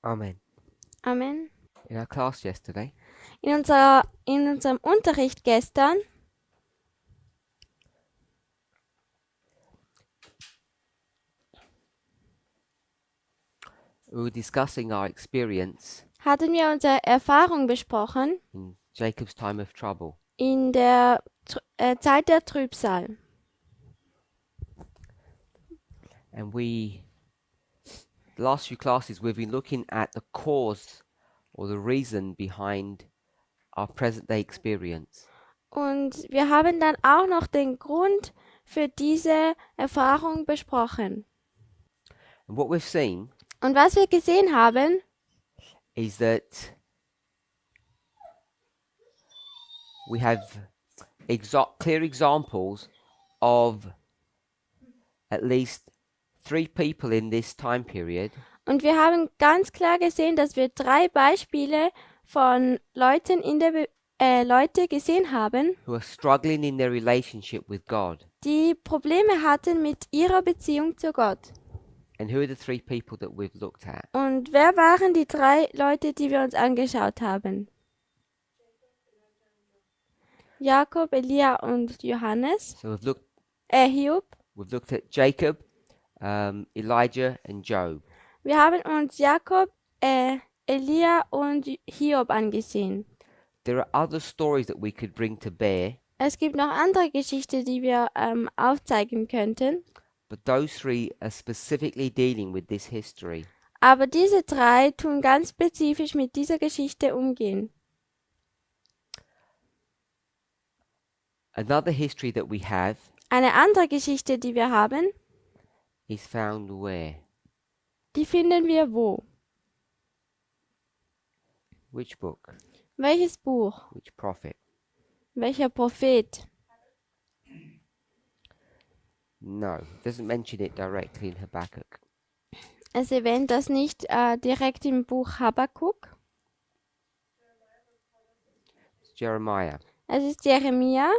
Amen. Amen. In our class yesterday, In unserem Unterricht gestern we were discussing our experience hatten wir unsere Erfahrung besprochen in Jacob's time of trouble. in der Zeit der Trübsal. And the last few classes, we've been looking at the cause or the reason behind our present day experience. Und wir haben dann auch noch den Grund für diese Erfahrung besprochen. And what we've seen Und was wir gesehen haben, is that we have clear examples of at least 3 people in this time period und wir haben ganz klar gesehen, dass wir 3 Beispiele von Leuten Leute gesehen haben, who are struggling in their relationship with God. die Probleme hatten mit ihrer Beziehung zu Gott. And who are the 3 people that we've looked at? Und wer waren die 3 Leute, die wir uns angeschaut haben? Jakob, Elia und Johannes. So Hiob. we've looked at Jacob, Elijah and Job. Wir haben uns Jakob, Elia und Hiob angesehen. There are other stories that we could bring to bear, Es gibt noch andere Geschichten, die wir aufzeigen könnten. but those 3 are specifically dealing with this history. Aber diese 3 tun ganz spezifisch mit dieser Geschichte umgehen. Another history that we have Eine andere Geschichte, die wir haben, is found where? die finden wir wo? Which book? Welches Buch? Which prophet? Welcher Prophet? No, it doesn't mention it directly in Habakkuk. Es erwähnt das nicht direkt im Buch Habakkuk. It's Jeremiah. Es ist Jeremia.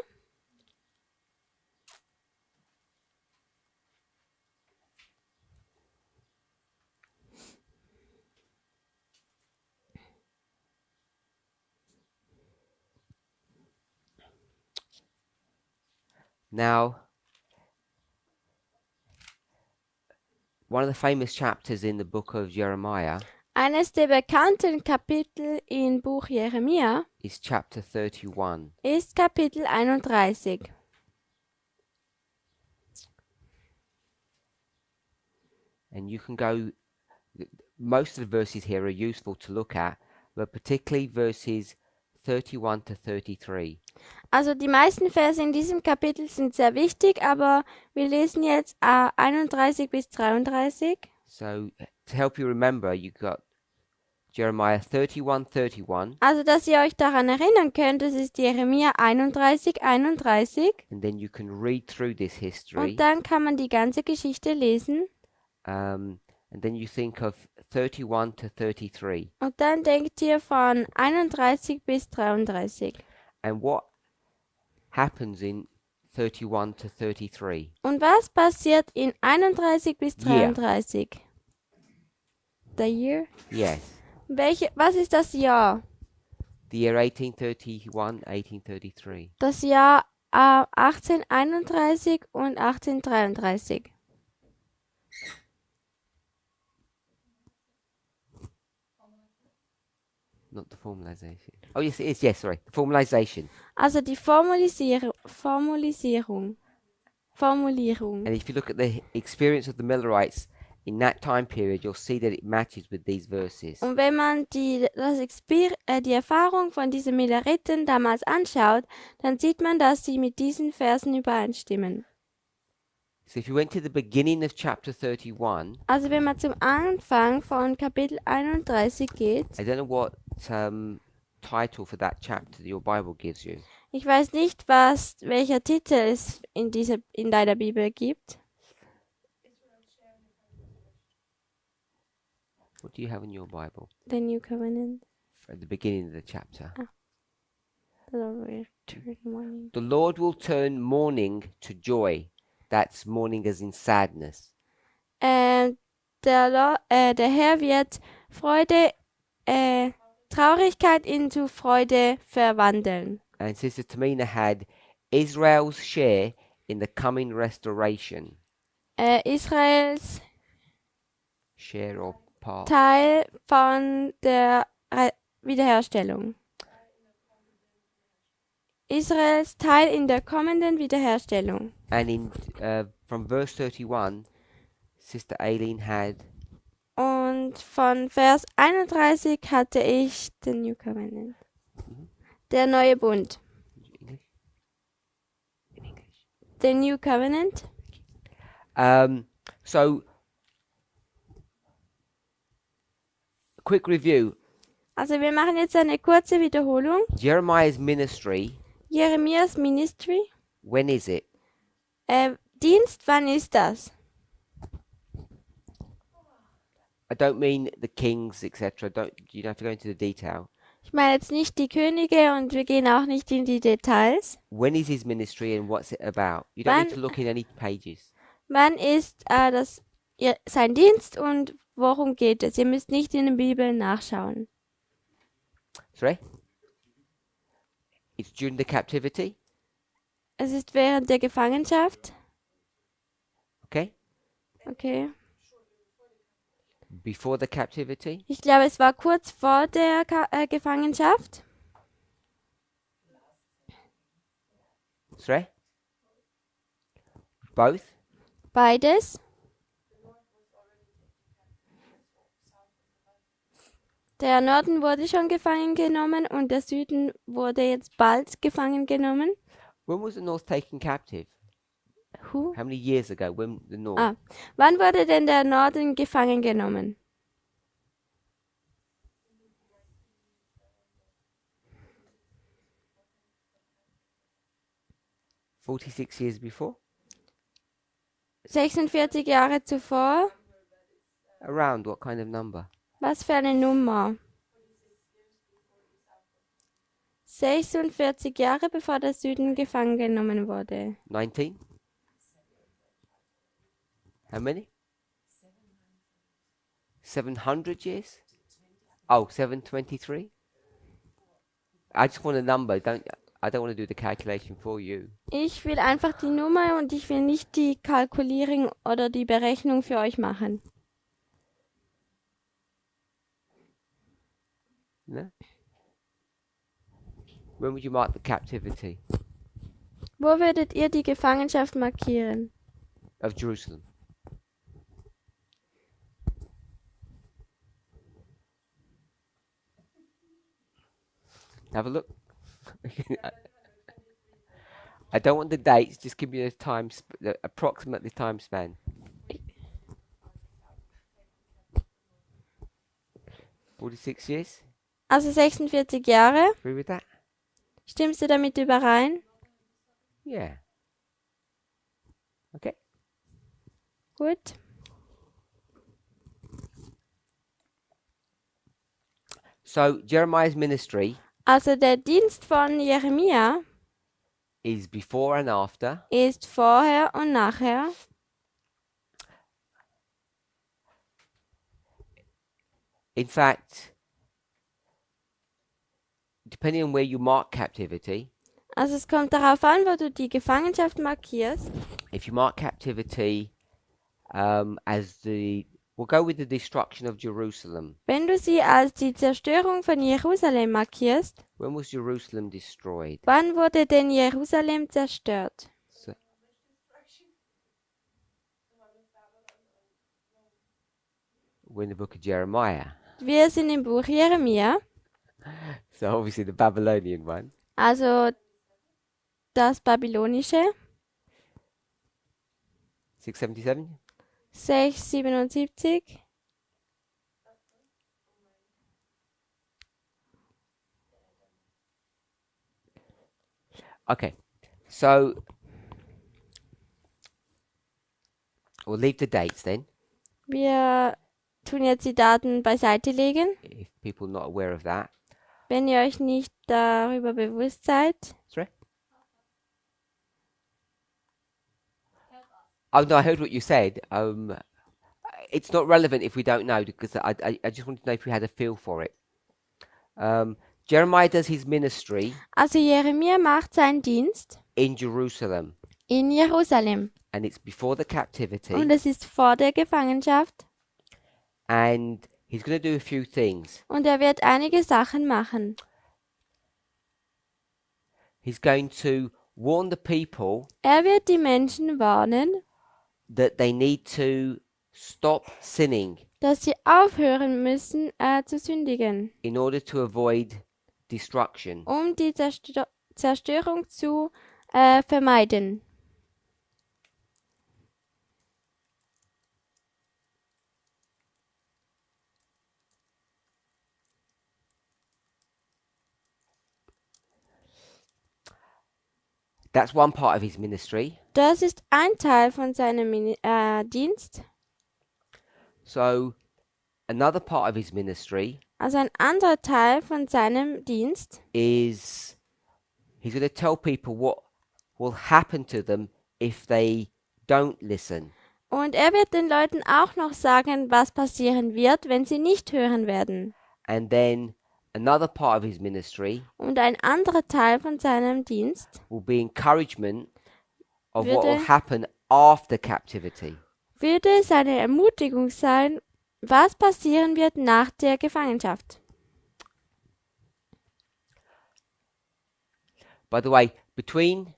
Now, one of the famous chapters in the book of Jeremiah Eines der bekannten Kapitel im Buch Jeremia is chapter 31. ist Kapitel 31. And you can go, most of the verses here are useful to look at, but particularly verses 31 to 33. Also die meisten Verse in diesem Kapitel sind sehr wichtig, aber wir lesen jetzt 31 bis 33. So to help you remember, you've got Jeremiah 31:31, Also dass ihr euch daran erinnern könnt, das ist Jeremia 31, 31. and then you can read through this history, Und dann kann man die ganze Geschichte lesen. and then you think of 31 to 33. Und dann denkt ihr von 31 bis 33. And what happens in 31 to 33? Und was passiert in 31 bis Year. 33? The year? Yes. Was ist das Jahr? The year 1831, 1833. Das Jahr 1831 und 1833. Not the formalization. Oh, yes, it is. Yes, sorry. The formalization. Also die Formulierung. And if you look at the experience of the Millerites in that time period, you'll see that it matches with these verses. Und wenn man die Erfahrung von diesen Milleriten damals anschaut, dann sieht man, dass sie mit diesen Versen übereinstimmen. So if you went to the beginning of chapter 31, Also wenn man zum Anfang von Kapitel 31 geht, I don't know what title for that chapter your Bible gives you. ich weiß nicht, welcher Titel es in deiner Bibel gibt. What do you have in your Bible? The New Covenant. At the beginning of the chapter. The Lord will turn mourning. The Lord will turn mourning to joy. That's mourning as in sadness. Der Herr wird Traurigkeit into Freude verwandeln. And Sister Tamina had Israel's share in the coming restoration. Israels Share or part. Teil von der Wiederherstellung. Israels Teil in der kommenden Wiederherstellung. And in from verse 31, Sister Aileen had Und von Vers 31 hatte ich den New Covenant. Der neue Bund. English. In English. The New Covenant. So, quick review. Also wir machen jetzt eine kurze Wiederholung. Jeremiah's ministry. Jeremias Ministry. When is it? Dienst, wann ist das? I don't mean the kings, etc. You don't have to go into the detail. Ich meine jetzt nicht die Könige und wir gehen auch nicht in die Details. When is his ministry and what's it about? You don't need to look in any pages. Wann ist sein Dienst und worum geht es? Ihr müsst nicht in den Bibeln nachschauen. Sorry? It's during the captivity. Es ist während der Gefangenschaft. Okay? Okay. Before the captivity. Ich glaube, es war kurz vor der Gefangenschaft. Sorry? Both? Beides. Der Norden wurde schon gefangen genommen und der Süden wurde jetzt bald gefangen genommen. When was the North taken captive? Who? How many years ago? When the North? Wann wurde denn der Norden gefangen genommen? "46 years before." 46 Jahre zuvor. Around what kind of number? Was für eine Nummer? 46 Jahre bevor der Süden gefangen genommen wurde. 19? How many? 700 years? Oh, 723? I just want a number. I don't want to do the calculation for you. Ich will einfach die Nummer und ich will nicht die Kalkulierung oder die Berechnung für euch machen. No? When would you mark the captivity Wo würdet ihr die Gefangenschaft markieren? of Jerusalem? Have a look. I don't want the dates. Just give me the approximate time span. 46 years. Also 46 Jahre. Agree with that? Stimmst du damit überein? Yeah. Okay. Gut. So Jeremiah's ministry Also der Dienst von Jeremia is before and after. ist vorher und nachher. In fact, depending on where you mark captivity, Also es kommt darauf an, wo du die Gefangenschaft markierst. if you mark captivity we'll go with the destruction of Jerusalem. Wenn du sie als die Zerstörung von Jerusalem markierst, When was Jerusalem destroyed? wann wurde denn Jerusalem zerstört? So, we're in the book of Jeremiah. Wir sind im Buch Jeremia, So obviously the Babylonian one. also das Babylonische, 677? 677. Okay. So we'll leave the dates then, Wir tun jetzt die Daten beiseite legen, if people not aware of that. wenn ihr euch nicht darüber bewusst seid. Sorry? Oh no, I heard what you said. it's not relevant if we don't know, because I just want to know if we had a feel for it. Jeremiah does his ministry Also Jeremia macht seinen Dienst in Jerusalem, in Jerusalem. and it's before the Und captivity, es ist vor der Gefangenschaft. and he's going to do a few things. Und er wird einige Sachen machen. He's going to warn the people Er wird die Menschen warnen, that they need to stop sinning dass sie aufhören müssen zu sündigen, in order to avoid destruction. um die Zerstörung zu vermeiden. That's one part of his ministry. Das ist ein Teil von seinem Dienst. So, another part of his ministry Also ein anderer Teil von seinem Dienst is he's going to tell people what will happen to them if they don't listen. und er wird den Leuten auch noch sagen, was passieren wird, wenn sie nicht hören werden. And then another part of his ministry Und ein anderer Teil von seinem Dienst will be encouragement of what will würde- happen after captivity. würde seine Ermutigung sein, was passieren wird nach der Gefangenschaft. By the way, between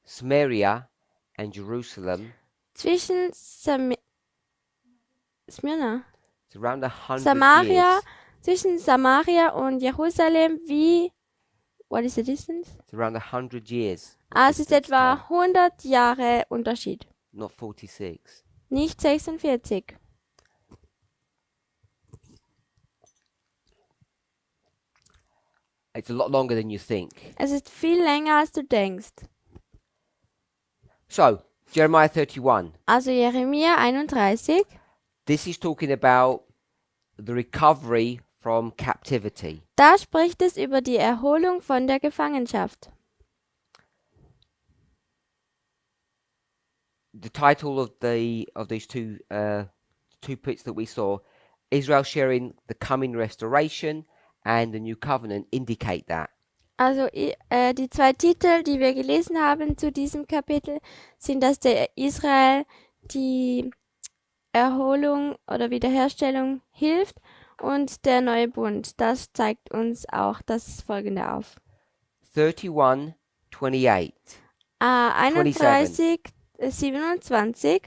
Samaria and Jerusalem, Zwischen Smyrna, it's around 100 Samaria, years. zwischen Samaria und Jerusalem, what is the distance? It's around 100 years, Es ist distance etwa time, 100 Jahre Unterschied, not 46. nicht 46. It's a lot longer than you think. Es ist viel länger, als du denkst. So, Jeremiah 31. Also Jeremia 31, This is talking about the recovery from captivity. da spricht es über die Erholung von der Gefangenschaft. The title of these two bits that we saw, Israel sharing the coming restoration and the new covenant, indicate that. Also die zwei Titel, die wir gelesen haben zu diesem Kapitel, sind, dass der Israel die Erholung oder Wiederherstellung hilft und der neue Bund. Das zeigt uns auch das Folgende auf. 31, 28. 31, 27.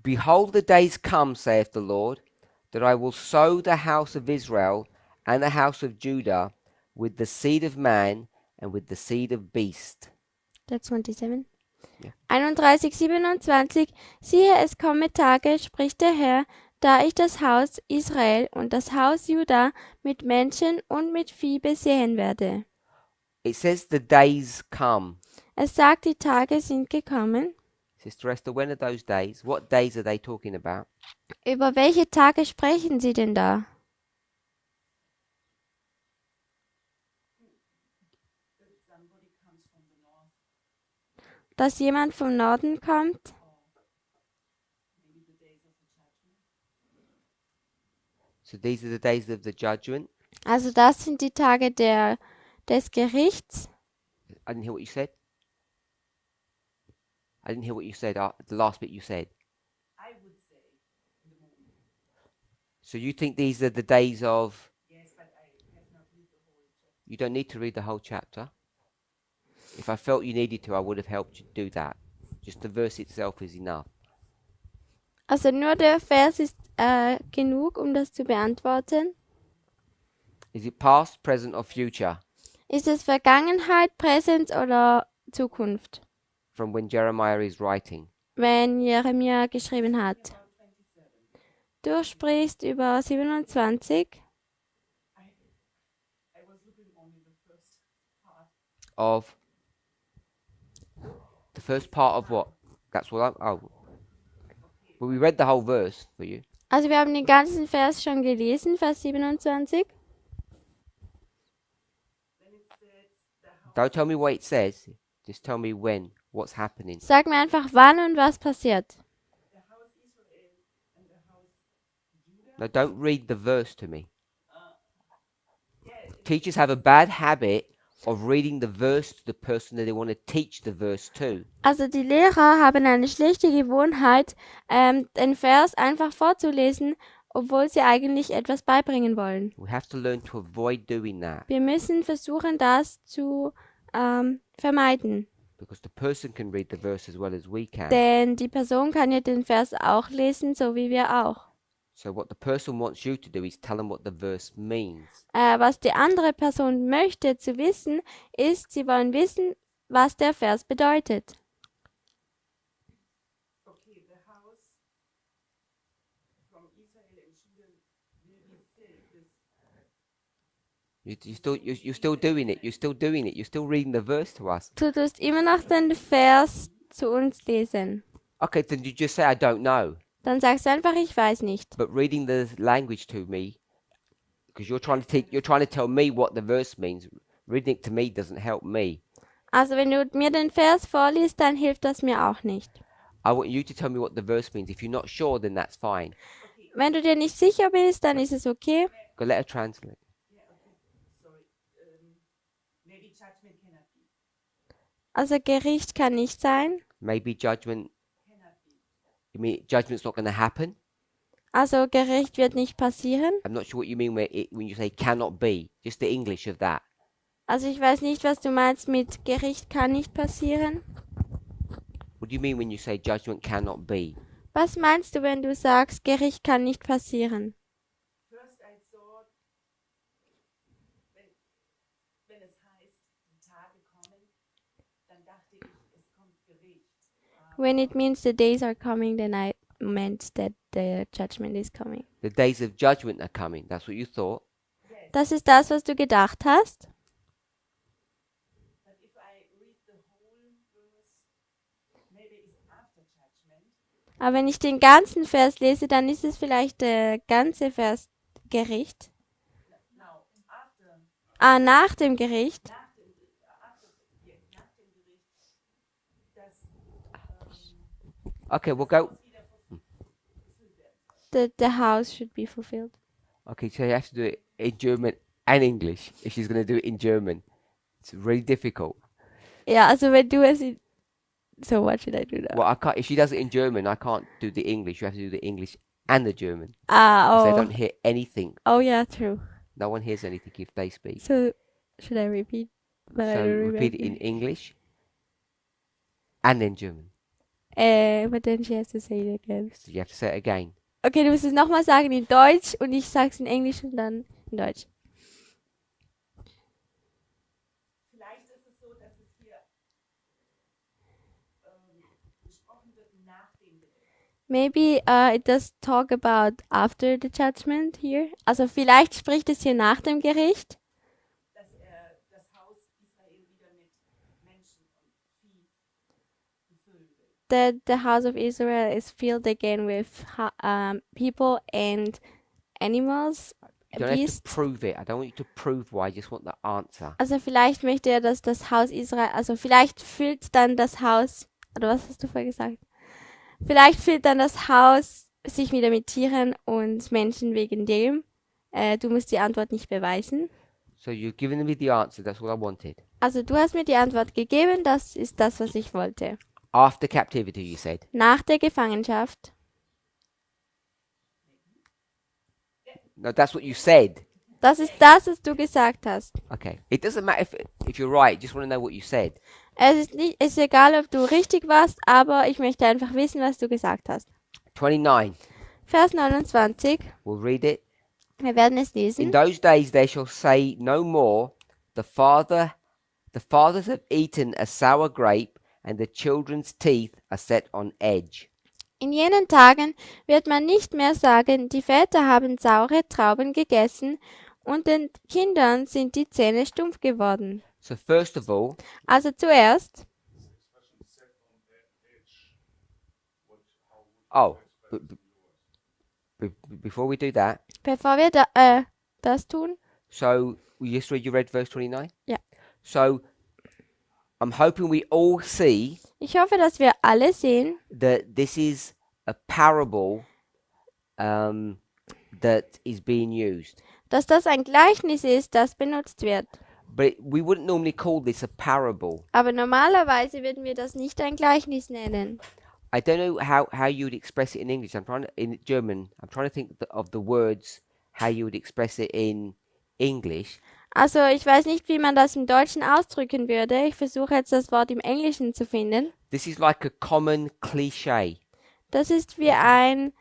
Behold, the days come, saith the Lord, that I will sow the house of Israel and the house of Judah with the seed of man and with the seed of beast. That's 27. Ja. 31, 27. Siehe, es komme Tage, spricht der Herr, da ich das Haus Israel und das Haus Juda mit Menschen und mit Vieh besehen werde. It says the days come. Es sagt, die Tage sind gekommen. Sister Esther, when are those days? What days are they talking about? Über welche Tage sprechen Sie denn da? Dass jemand vom Norden kommt? So these are the days of the judgment. Also das sind die Tage des Gerichts. I didn't hear what you said. I didn't hear what you said. The last bit you said. I would say in the morning. So you think these are the days of? Yes, but I have not read the whole chapter. You don't need to read the whole chapter. If I felt you needed to, I would have helped you do that. Just the verse itself is enough. Also nur der Vers ist genug, um das zu beantworten. Is it past, present, or future? Ist es Vergangenheit, Präsenz oder Zukunft, From when Jeremiah is writing. wenn Jeremia geschrieben hat? Du sprichst über 27. I was looking only the first part. Of the first part of what? That's what I'm. Oh. Well, we read the whole verse for you. Also wir haben den ganzen Vers schon gelesen, Vers 27. Then it says the house Don't tell me what it says. Just tell me when. what's happening. Sag mir einfach, wann und was passiert. The house Israel and the house Judah. No, don't read the verse to me. Yeah, Teachers have a bad habit of reading the verse to the person that they want to teach the verse to. Also die Lehrer haben eine schlechte Gewohnheit, den Vers einfach vorzulesen, obwohl sie eigentlich etwas beibringen wollen. We have to learn to avoid doing that Wir müssen versuchen, das zu vermeiden. because the person can read the verse as well as we can. Denn die Person kann ja den Vers auch lesen, so wie wir auch. So what the person wants you to do is tell them what the verse means. Was die andere Person möchte zu wissen, ist, sie wollen wissen, was der Vers bedeutet. okay, the house from Israel and Judah will be filled with You're still doing it. You're still doing it. You're still reading the verse to us. Du tust immer noch den Vers zu uns lesen. Okay, then you just say I don't know. Dann sagst du einfach, ich weiß nicht. But reading the language to me, because you're trying to tell me what the verse means. Reading it to me doesn't help me. Also wenn du mir den Vers vorliest, dann hilft das mir auch nicht. I want you to tell me what the verse means. If you're not sure, then that's fine. Wenn du dir nicht sicher bist, dann ist es okay. Go let her translate. yeah, okay, sorry. Maybe judgment cannot be. Also Gericht kann nicht sein. Maybe judgment. Cannot be. You mean judgment's not going to happen? Also Gericht wird nicht passieren. I'm not sure what you mean when you say cannot be. Just the English of that. Also ich weiß nicht, was du meinst mit Gericht kann nicht passieren. What do you mean when you say judgment cannot be? Was meinst du, wenn du sagst, Gericht kann nicht passieren? First I thought, wenn es heißt, die Tage kommen, dann dachte ich, es kommt Gericht. When it means the days are coming, then I meant that the judgment is coming. The days of judgment are coming. That's what you thought. Das ist das, was du gedacht hast? But if I read the whole verse, maybe it's after judgment. Aber wenn ich den ganzen Vers lese, dann ist es vielleicht der ganze Vers Gericht. Now, after, Nach dem Gericht. nach dem Gericht, dass Okay, we'll go. wieder erfüllt werden. The house should be fulfilled. Okay, so you have to do it in German and English. If she's going to do it in German, it's really difficult. Ja, also wenn du es in... So what should I do now? Well, I can't. If she does it in German, I can't do the English. You have to do the English and the German. 'Cause they Oh. don't hear anything. Oh yeah, true. No one hears anything if they speak. So should I repeat? But I So don't repeat it in remember. English and in German. But then she has to say it again. So you have to say it again. Okay, du musst es nochmal sagen in Deutsch und ich sag's in Englisch und dann in Deutsch. Vielleicht ist es so, dass es hier gesprochen wird nach dem Gericht. Maybe it does talk about after the judgment here. Also vielleicht spricht es hier nach dem Gericht, Dass er das Haus Israel wieder mit Menschen und Vieh befüllen will. that the house of Israel is filled again with people and animals, You don't have to beasts. prove it. I don't want you to prove why. I just want the answer. Also vielleicht möchte er, dass das Haus Israel, also vielleicht füllt dann das Haus, oder was hast du vorher gesagt? Vielleicht füllt dann das Haus sich wieder mit Tieren und Menschen wegen dem. Du musst die Antwort nicht beweisen. So you've given me the answer. That's what I wanted. Also du hast mir die Antwort gegeben, das ist das, was ich wollte. After captivity, you said. Nach der Gefangenschaft. No, that's what you said. Das ist das, was du gesagt hast. Okay. It doesn't matter if you're right. I just want to know what you said. Es ist egal, ob du richtig warst, aber ich möchte einfach wissen, was du gesagt hast. 29. Vers 29. We'll read it. Wir werden es In lesen. those days they shall say no more, the fathers have eaten a sour grape, and the children's teeth are set on edge. In jenen Tagen wird man nicht mehr sagen, die Väter haben saure Trauben gegessen und den Kindern sind die Zähne stumpf geworden. So first of all, Also zuerst, before we do that, bevor wir das tun, so we just read, you read verse 29? Yeah. So I'm hoping we all see Ich hoffe, dass wir alle sehen, that this is a parable that is being used. dass das ein Gleichnis ist, das benutzt wird. But we wouldn't normally call this a parable. Aber normalerweise würden wir das nicht ein Gleichnis nennen. I don't know how you would express it in English. In German. I'm trying to think of the words how you would express it in English. Also ich weiß nicht, wie man das im Deutschen ausdrücken würde. Ich versuche jetzt das Wort im Englischen zu finden. This is like a common cliche. Das ist wie ein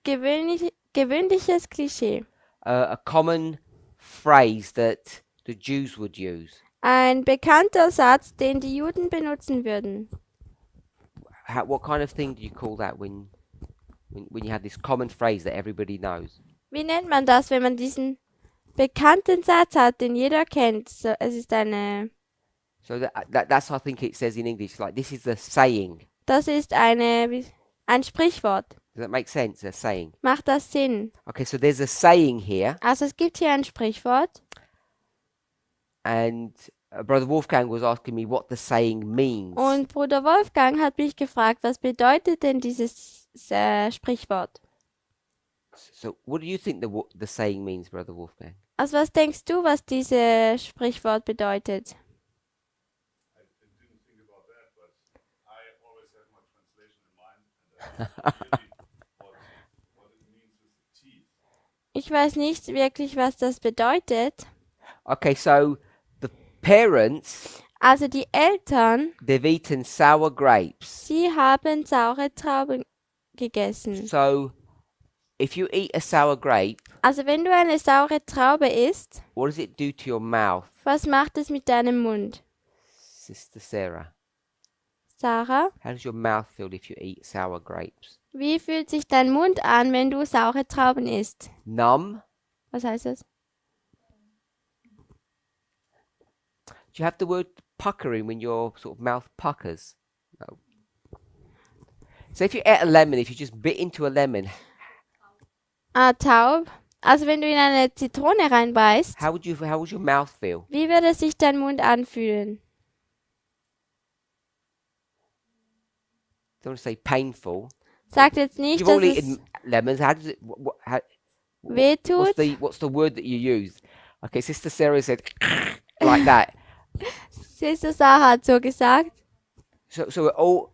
gewöhnliches Klischee. A common phrase that the Jews would use. Ein bekannter Satz, den die Juden benutzen würden. What kind of thing do you call that when you have this common phrase that everybody knows? Wie nennt man das, wenn man diesen bekannten Satz hat, den jeder kennt? So, es ist So that's I think it says in English, like this is a saying. das ist ein Sprichwort. Does that make sense? A saying. Macht das Sinn? Okay, so there's a saying here, Also es gibt hier ein Sprichwort and Brother Wolfgang was asking me what the saying means. und Bruder Wolfgang hat mich gefragt, was bedeutet denn dieses Sprichwort? So what do you think the saying means, Brother Wolfgang? Also was denkst du, was dieses Sprichwort bedeutet? I didn't think about that, but I always have my translation in mind, and really what it means with the teeth. Ich weiß nicht wirklich, was das bedeutet. Okay, so the parents, Also die Eltern, they've eaten sour grapes. sie haben saure Trauben gegessen. So if you eat a sour grape, Also wenn du eine saure Traube isst, what does it do to your mouth, was macht es mit deinem Mund? Sister Sarah? Sarah, How does your mouth feel if you eat sour grapes? wie fühlt sich dein Mund an, wenn du saure Trauben isst? Numb? Was heißt das? Do you have the word puckering when your sort of mouth puckers? No. So if you ate a lemon, if you just bit into a lemon, Ah, taub. Also wenn du in eine Zitrone reinbeißt, how would your mouth feel? wie würde sich dein Mund anfühlen? Don't want to say painful. Sagt jetzt nicht, You've all dass es eaten lemons. How does it? wehtut. What's the word that you use? Okay, Sister Sarah said like that. Sister Sarah hat so gesagt. So we're all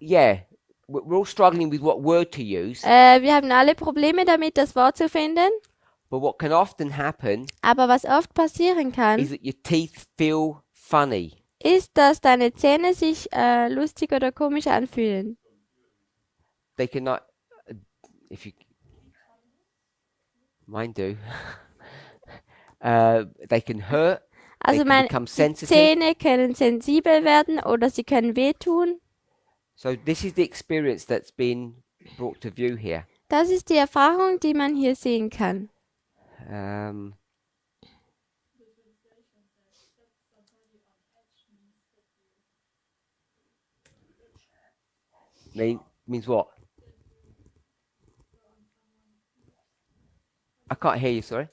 we're all struggling with what word to use. Wir haben alle Probleme damit, das Wort zu finden. But what can often happen Aber was oft passieren is kann, that your teeth feel funny. ist, dass deine Zähne sich lustig oder komisch anfühlen. They cannot, if you, mine do. They can hurt. Also can meine become die sensitive. Zähne können sensibel werden oder sie können wehtun. So this is the experience that's been brought to view here. Das ist die Erfahrung, die man hier sehen kann. Means what? I can't hear you. Sorry.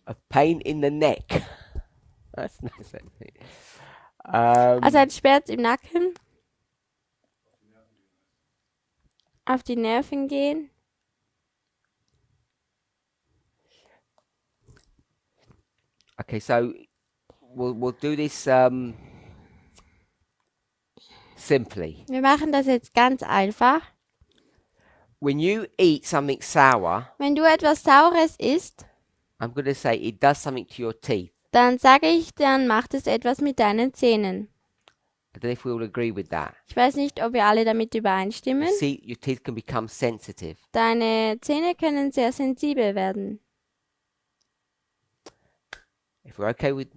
A pain in the neck. That's nice. Also ein Schmerz im Nacken. Auf die Nerven gehen. Okay, so we'll do this simply. Wir machen das jetzt ganz einfach. When you eat something sour, Wenn du etwas Saures isst, I'm going to say it does something to your teeth. dann sage ich, dann macht es etwas mit deinen Zähnen. I don't know if we all agree with that. Ich weiß nicht, ob wir alle damit übereinstimmen. See, your teeth can become sensitive. Deine Zähne können sehr sensibel werden. If we're okay with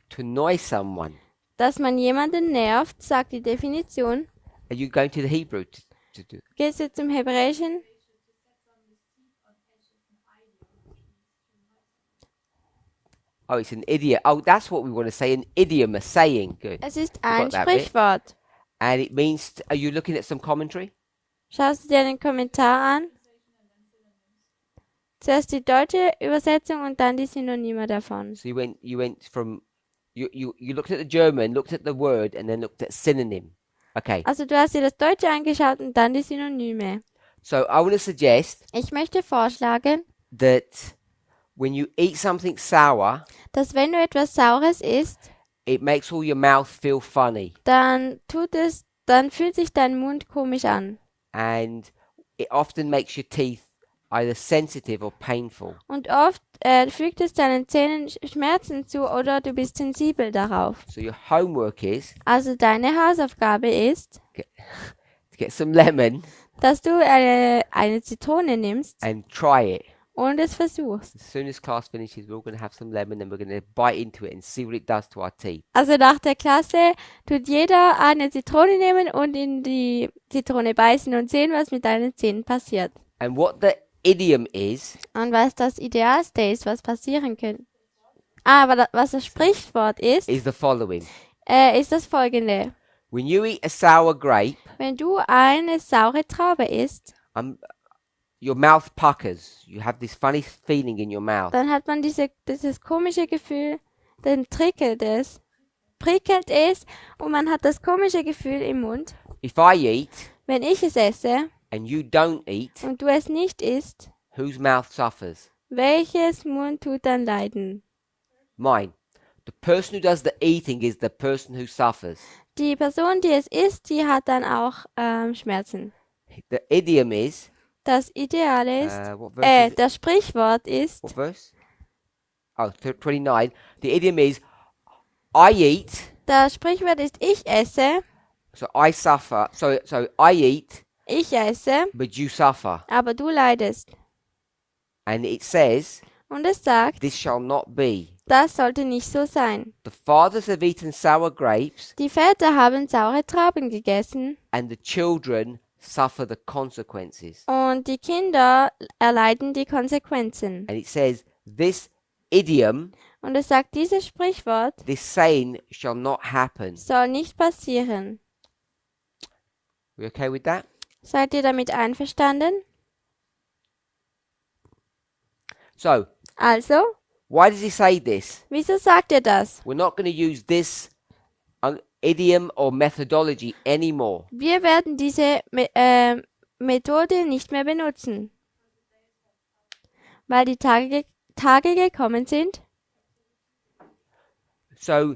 to annoy someone, Dass man jemanden nervt, sagt die Definition. are you going to the Hebrew to do? Gehst du zum Hebräischen? Oh, it's an idiom. Oh, that's what we want to say. An idiom, a saying. Good. Es ist got ein that bit. Sprichwort. And it means, are you looking at some commentary? Schaust du dir den Kommentar an? Zuerst die deutsche Übersetzung und dann die Synonyme davon. So you went from, you looked at the German, looked at the word, and then looked at synonym. Okay. Also du hast dir das Deutsche angeschaut und dann die Synonyme. So I want to suggest Ich möchte vorschlagen, that when you eat something sour, dass wenn du etwas Saures isst, it makes all your mouth feel funny. dann fühlt sich dein Mund komisch an. And it often makes your teeth either sensitive or painful. Und oft fügt es deinen Zähnen Schmerzen zu oder du bist sensibel darauf. So your homework is Also deine Hausaufgabe ist, to get some lemon dass du eine Zitrone nimmst and try it. und es versuchst. As soon as class finishes, we're all going to have some lemon and we're going to bite into it and see what it does to our teeth. Also nach der Klasse tut jeder eine Zitrone nehmen und in die Zitrone beißen und sehen, was mit deinen Zähnen passiert. And what the idiom is Und was das Idealste ist, was passieren könnte. Aber was das Sprichwort ist the following. Ist das folgende. When you eat a sour grape, Wenn du eine saure Traube isst, your mouth puckers. You have this funny feeling in your mouth. dann hat man dieses komische Gefühl, dann prickelt es und man hat das komische Gefühl im Mund. If I eat Wenn ich es esse and you don't eat, und du es nicht isst, whose mouth suffers? welches Mund tut dann leiden? Mine. The person who does the eating is the person who suffers. Die Person, die es isst, die hat dann auch Schmerzen. The idiom is, Das Ideale ist, what verse is it? das Sprichwort ist, What verse? Oh, 29. The idiom is, I eat, das Sprichwort ist, ich esse, so I suffer. So I eat, ich esse, but you suffer. aber du leidest. And it says, Und es sagt, this shall not be. das sollte nicht so sein. The fathers have eaten sour grapes, Die Väter haben saure Trauben gegessen and the children suffer the consequences. und die Kinder erleiden die Konsequenzen. And it says, this idiom, Und es sagt, dieses Sprichwort this saying shall not happen. soll nicht passieren. We okay with that? Seid ihr damit einverstanden? So, Also, why does he say this? wieso sagt er das? We're not going to use this idiom or methodology anymore. Wir werden diese Methode nicht mehr benutzen, weil die Tage gekommen sind. So,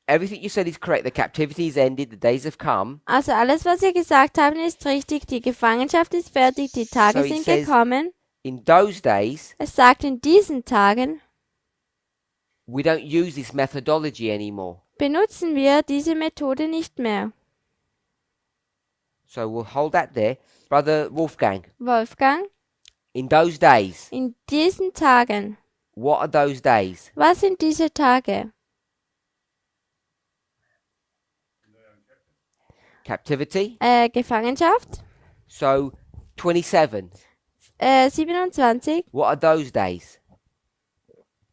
everything you said is correct. The captivity is ended. The days have come. Also alles, was wir gesagt haben, ist richtig. Die Gefangenschaft ist fertig, die Tage So it sind says- gekommen. In those days, Es sagt in diesen Tagen, we don't use this methodology anymore. benutzen wir diese Methode nicht mehr. So we'll hold that there. Brother Wolfgang, Wolfgang, in those days, in diesen Tagen, what are those days? was sind diese Tage? Captivity. Gefangenschaft, So 27. 27. What are those days?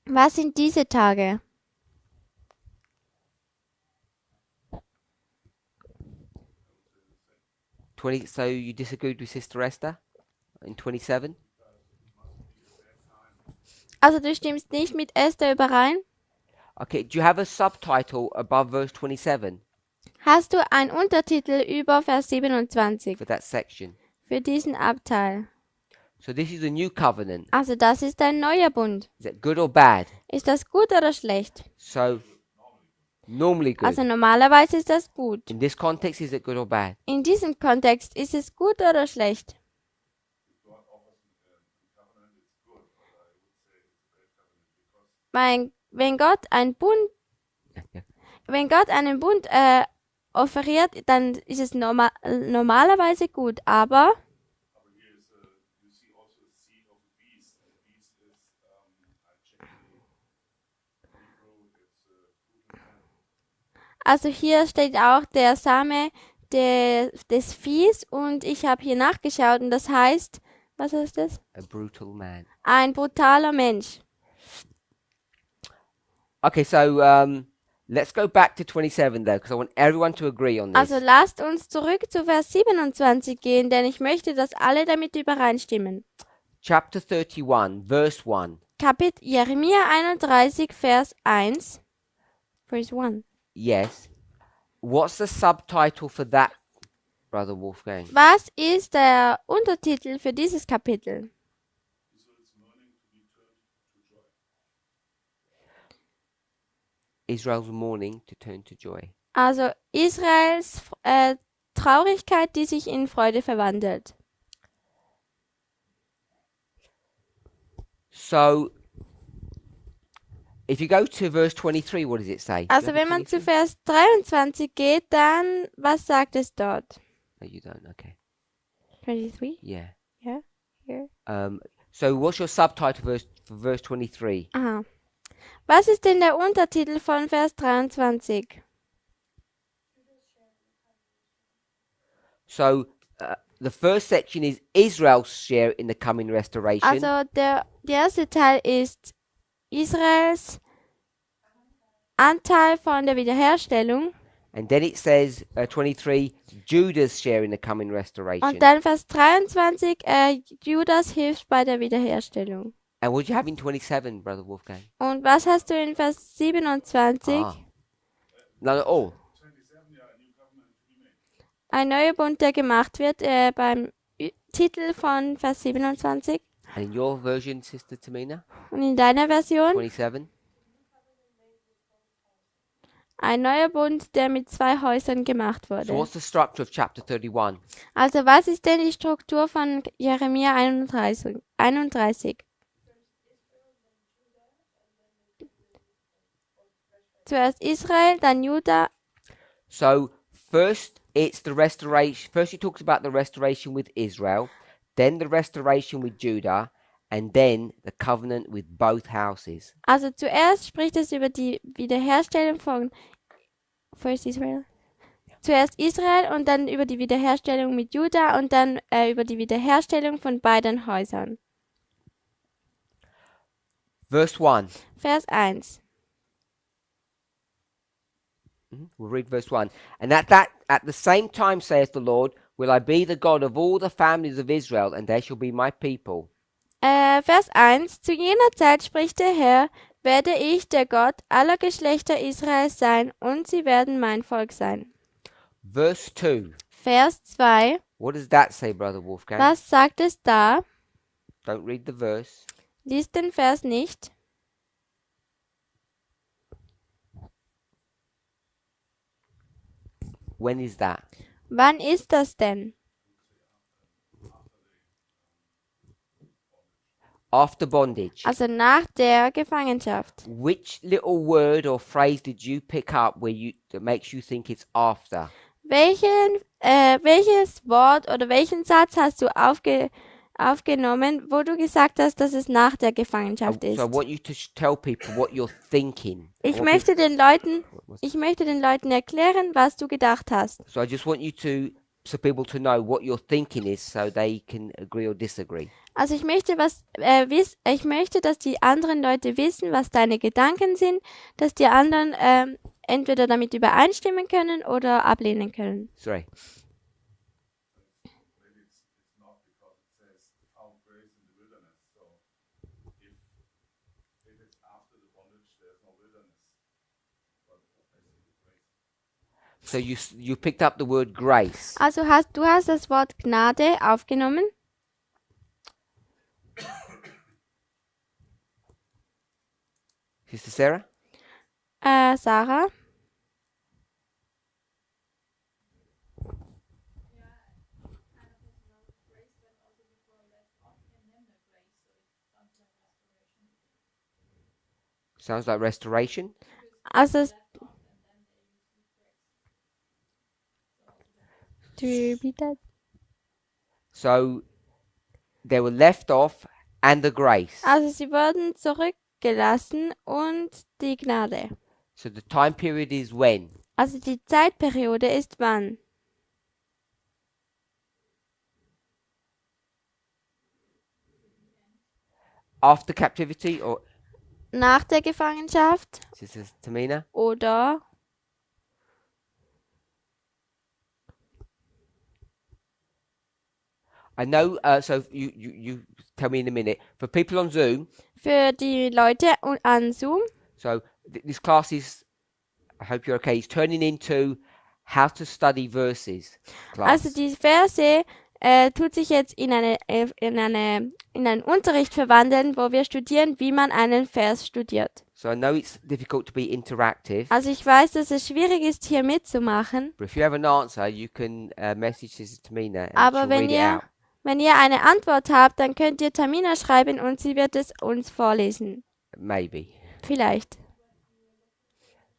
Was sind diese Tage? So you disagreed with Sister Esther in 27? Also du stimmst nicht mit Esther überein? Okay, do you have a subtitle above verse 27 Hast du einen Untertitel über Vers 27 for that section? für diesen Abteil? So this is a new covenant. Also das ist ein neuer Bund. Is it good or bad? Ist das gut oder schlecht? So normally good. Also normalerweise ist das gut. In this context, is it good or bad? In diesem Kontext ist es gut oder schlecht? Wenn Gott einen Bund offeriert, dann ist es normalerweise gut, aber Aber hier ist, you see also the seed of the beast. And the beast is, I checked the Hebrew, it's brutal man. also hier steht auch der Same des Viehs und ich habe hier nachgeschaut und das heißt, was ist das? A brutal man. Ein brutaler Mensch. Okay, so let's go back to 27 though, because I want everyone to agree on this. Also lasst uns zurück zu Vers 27 gehen, denn ich möchte, dass alle damit übereinstimmen. Chapter 31, verse 1. Kapitel Jeremia 31, Vers 1. Verse 1. Yes. What's the subtitle for that, Brother Wolfgang? Was ist der Untertitel für dieses Kapitel? Israel's mourning to turn to joy. Also Israels Traurigkeit, die sich in Freude verwandelt. So, if you go to verse 23, what does it say? Do you Also have it, wenn man zu 23? Vers 23 geht, dann, was sagt es dort? No, you don't. Okay. 23? Yeah. Ja, hier. So what's your subtitle for verse 23? Aha. Was ist denn der Untertitel von Vers 23? So the first section is Israel's share in the coming restoration. Also der erste Teil ist Israels Anteil von der Wiederherstellung. And then it says 23, Judah's share in the coming restoration. Und dann Vers 23, Judas hilft bei der Wiederherstellung. And what do you have in 27, Brother Wolfgang? Und was hast du in Vers 27? Ah. No, oh. Ein neuer Bund, der gemacht wird, beim Titel von Vers 27. And in your version, Sister Tamina? Und in deiner Version? 27? Ein neuer Bund, der mit 2 Häusern gemacht So wurde. what's the structure of chapter 31? Also was ist denn die Struktur von Jeremia 31? Zuerst Israel, dann Juda. So first it's the restoration. First he talks about the restoration with Israel, then the restoration with Judah, and then the covenant with both houses. Also zuerst spricht es über die Wiederherstellung von First Israel. Zuerst Israel und dann über die Wiederherstellung mit Juda und dann über die Wiederherstellung von beiden Häusern. Verse 1. Vers 1. We'll read verse 1. And at the same time, saith the Lord, will I be the God of all the families of Israel, and they shall be my people. Vers 1. Zu jener Zeit spricht der Herr, werde ich der Gott aller Geschlechter Israels sein, und sie werden mein Volk sein. Verse 2. Vers 2. What does that say, Brother Wolfgang? Was sagt es da? Don't read the verse. Lies den Vers nicht. When is that? Wann ist das denn? After bondage. Also nach der Gefangenschaft. Which little word or phrase did you pick up that makes you think it's after? Welches Wort oder welchen Satz hast du aufgenommen, wo du gesagt hast, dass es nach der Gefangenschaft ist? So I want you to tell people what you're thinking. Ich I want möchte den Leuten erklären, was du gedacht hast. So I just want you so people to know what your thinking is, so they can agree or disagree. Also ich möchte, ich möchte, dass die anderen Leute wissen, was deine Gedanken sind, dass die anderen entweder damit übereinstimmen können oder ablehnen können. Sorry. Maybe it's not because it says found grace in the wilderness. So if it's after the bondage, there's no wilderness. But I see the grace. So you picked up the word grace. Also du hast das Wort Gnade aufgenommen. Sister Sarah? Sarah? Sounds like restoration. Also do you repeat that? So they were left off and the grace. Also sie wurden zurückgelassen und die Gnade. So the time period is when? Also die Zeitperiode ist wann? After captivity or nach der Gefangenschaft Sister Tamina? oder I know, so you tell me in a minute. For people on Zoom, für die Leute an Zoom. so this class is, I hope you're okay, is turning into how to study verses class. Also die Verse tut sich jetzt in einen Unterricht verwandeln, wo wir studieren, wie man einen Vers studiert. So I know it's difficult to be interactive, Also ich weiß, dass es schwierig ist, hier mitzumachen, but if you have an answer, you can message Sister Tamina and aber she'll read it out. wenn ihr eine Antwort habt, dann könnt ihr Tamina schreiben und sie wird es uns vorlesen. Maybe. Vielleicht.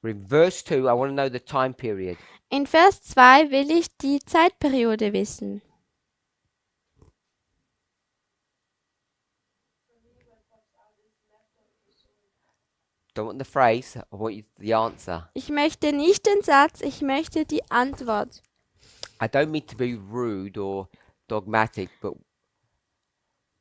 In verse 2, I want to know the time period. In Vers 2 will ich die Zeitperiode wissen. Don't want the phrase, I want you the answer. Ich möchte nicht den Satz, ich möchte die Antwort. I don't mean to be rude or dogmatic, but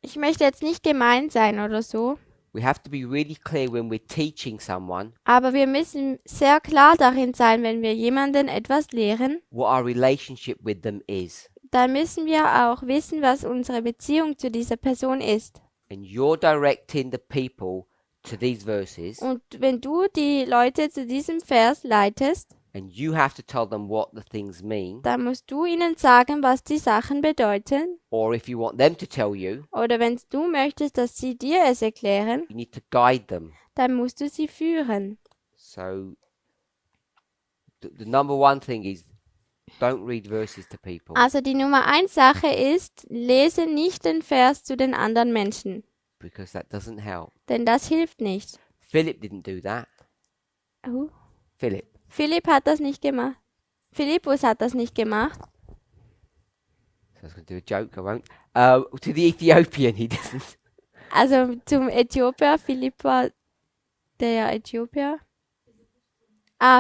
Ich möchte jetzt nicht gemein sein oder so, we have to be really clear when we're teaching someone aber wir müssen sehr klar darin sein, wenn wir jemanden etwas lehren, what our relationship with them is. dann müssen wir auch wissen, was unsere Beziehung zu dieser Person ist. And you're directing the people to these verses, Und wenn du die Leute zu diesem Vers leitest, and you have to tell them what the things mean, dann musst du ihnen sagen, was die Sachen bedeuten. or if you want them to tell you, Oder wenn du möchtest, dass sie dir es erklären, you need to guide them. dann musst du sie führen. So the number one thing is don't read verses to people Also die Nummer 1 Sache ist, lese nicht den Vers zu den anderen Menschen, because that doesn't help. denn das hilft nicht. Philip didn't do that. Oh. Philip. Hat das nicht gemacht. Philippus hat das nicht gemacht. So I was going to do a joke, I won't. To the Ethiopian, he doesn't. Also zum Äthiopier, Philipp war der Äthiopier.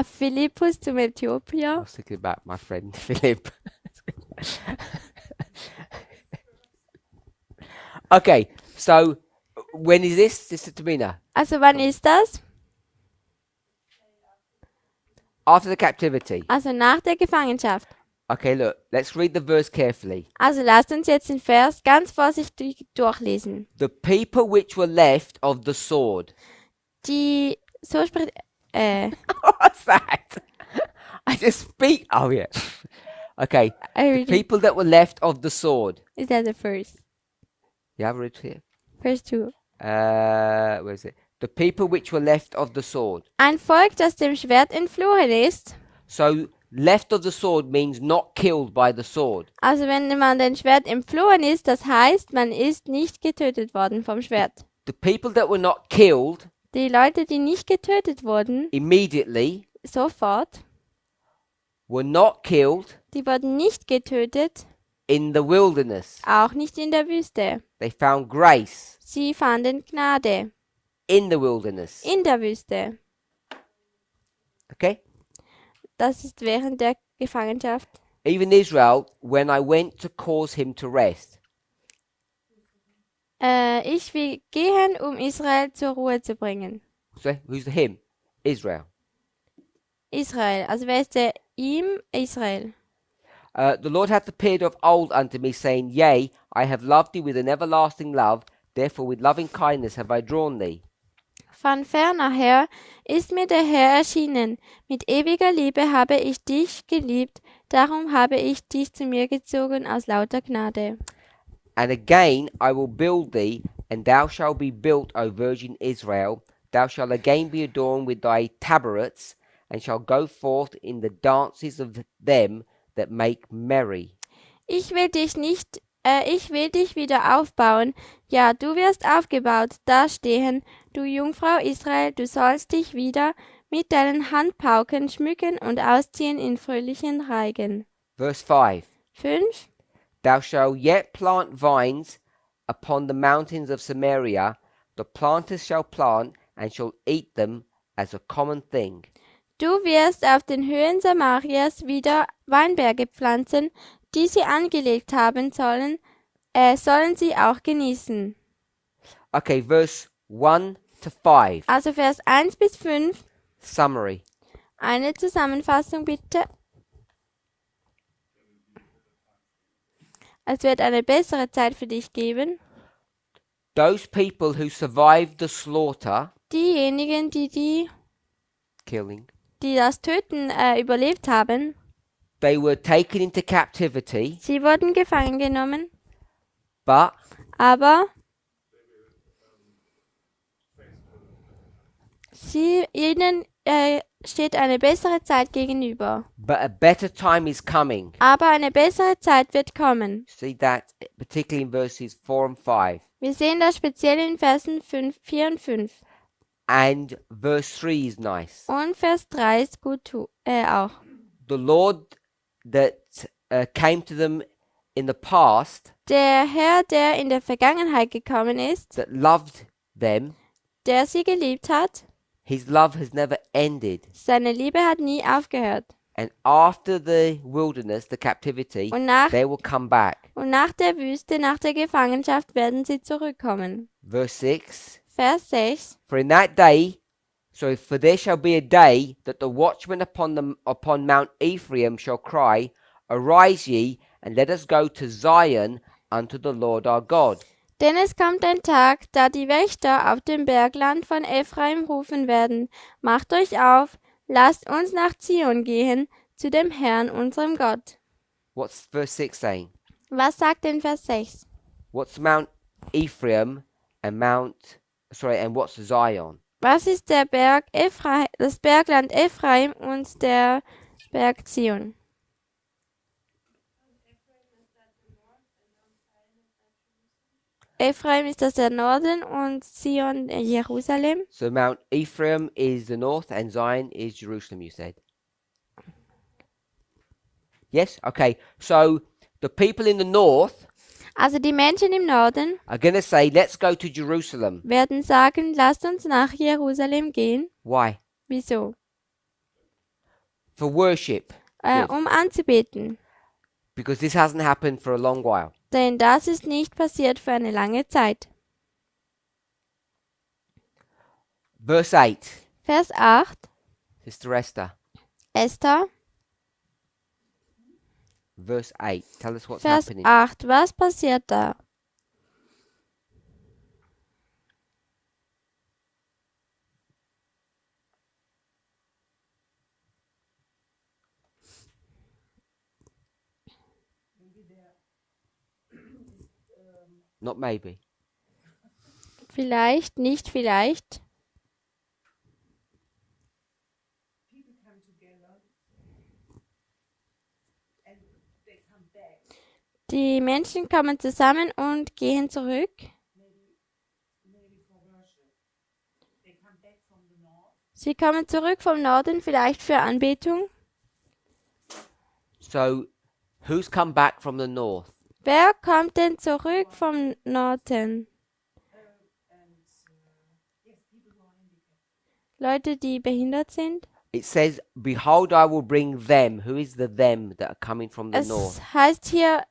Philippus zum I Äthiopier. was thinking about my friend Philip. Okay, so when is this, Sister Tamina? Also wann ist das? After the captivity. Also nach der Gefangenschaft. Okay, look, let's read the verse carefully. Also lasst uns jetzt den Vers ganz vorsichtig durchlesen. The people which were left of the sword. Die, so spricht, What's that? I just speak. Oh, yeah. Okay, I read it. people that were left of the sword. Is that the first? You have it here? Verse 2. Where is it? The people which were left of the sword. Ein Volk, das dem Schwert entflohen ist. So, left of the sword means not killed by the sword. Also wenn man dem Schwert entflohen ist, das heißt, man ist nicht getötet worden vom Schwert. The people that were not killed Die Leute, die nicht getötet wurden, immediately sofort, were not killed die wurden nicht getötet, in the wilderness. auch nicht in der Wüste. They found grace Sie fanden Gnade in the wilderness. in der Wüste. Okay? Das ist während der Gefangenschaft. Even Israel, when I went to cause him to rest. Ich will gehen, um Israel zur Ruhe zu bringen. So, who's the him? Israel. Israel, also wer ist der ihm? Israel. The Lord hath appeared of old unto me, saying, Yea, I have loved thee with an everlasting love, therefore with loving kindness have I drawn thee. Von ferner her ist mir der Herr erschienen. Mit ewiger Liebe habe ich dich geliebt, darum habe ich dich zu mir gezogen aus lauter Gnade. And again I will build thee, and thou shalt be built, O Virgin Israel. Thou shalt again be adorned with thy tabrets, and shalt go forth in the dances of them that make merry. Ich will dich wieder aufbauen. Ja, du wirst aufgebaut, dastehen, du Jungfrau Israel, du sollst dich wieder mit deinen Handpauken schmücken und ausziehen in fröhlichen Reigen. Verse 5. 5. Thou shalt yet plant vines upon the mountains of Samaria. The planters shall plant, and shall eat them as a common thing. Du wirst auf den Höhen Samarias wieder Weinberge pflanzen, die sie angelegt haben sollen sie auch genießen. Okay, verse 1 to 5. Also Vers 1 bis 5. Summary. Eine Zusammenfassung bitte. Es wird eine bessere Zeit für dich geben. Those people who survived the slaughter, Diejenigen, killing, die das Töten überlebt haben, they were taken into captivity, sie wurden gefangen genommen, but aber ihnen steht eine bessere Zeit gegenüber. a better time is coming. Aber eine bessere Zeit wird kommen. See that particularly in verses 4 and 5. Wir sehen das speziell in Versen 4 und 5. And verse 3 is nice. Und Vers 3 ist gut auch. The Lord that came to them in the past, Der Herr, der in der Vergangenheit gekommen ist, that loved them, der sie geliebt hat, his love has never ended. seine Liebe hat nie aufgehört. And after the wilderness, the captivity, Und nach they will come back. der Wüste, nach der Gefangenschaft werden sie zurückkommen. Verse 6. Vers 6. For there shall be a day that the watchman upon Mount Ephraim shall cry, Arise ye, and let us go to Zion unto the Lord our God. Denn es kommt ein Tag, da die Wächter auf dem Bergland von Ephraim rufen werden, Macht euch auf, lasst uns nach Zion gehen, zu dem Herrn, unserem Gott. What's verse 6 saying? Was sagt denn Vers 6? What's Mount Ephraim and what's Zion? Was ist der Berg Ephraim, das Bergland Ephraim und der Berg Zion? Ephraim ist das der Norden und Zion Jerusalem. So Mount Ephraim is the north and Zion is Jerusalem, you said. Yes? Okay. So the people in the north Also die Menschen im Norden are going to say, let's go to Jerusalem. werden sagen, lasst uns nach Jerusalem gehen. Why? Wieso? For worship. Good. Um anzubeten. Because this hasn't happened for a long while. Denn das ist nicht passiert für eine lange Zeit. Verse 8. Vers 8. Sister Esther. Esther. Verse 8. Tell us what's Vers happening. 8. Was passiert da? Not maybe. Vielleicht, nicht vielleicht. People come together and they come back. Die Menschen kommen zusammen und gehen zurück. Maybe for worship. They come back from the north. Sie kommen zurück vom Norden, vielleicht für Anbetung. So, who's come back from the north? Wer kommt denn zurück vom Norden? Leute, die behindert sind. It says, Behold, I will bring them. Who is the them that are coming from the north? Es heißt hier,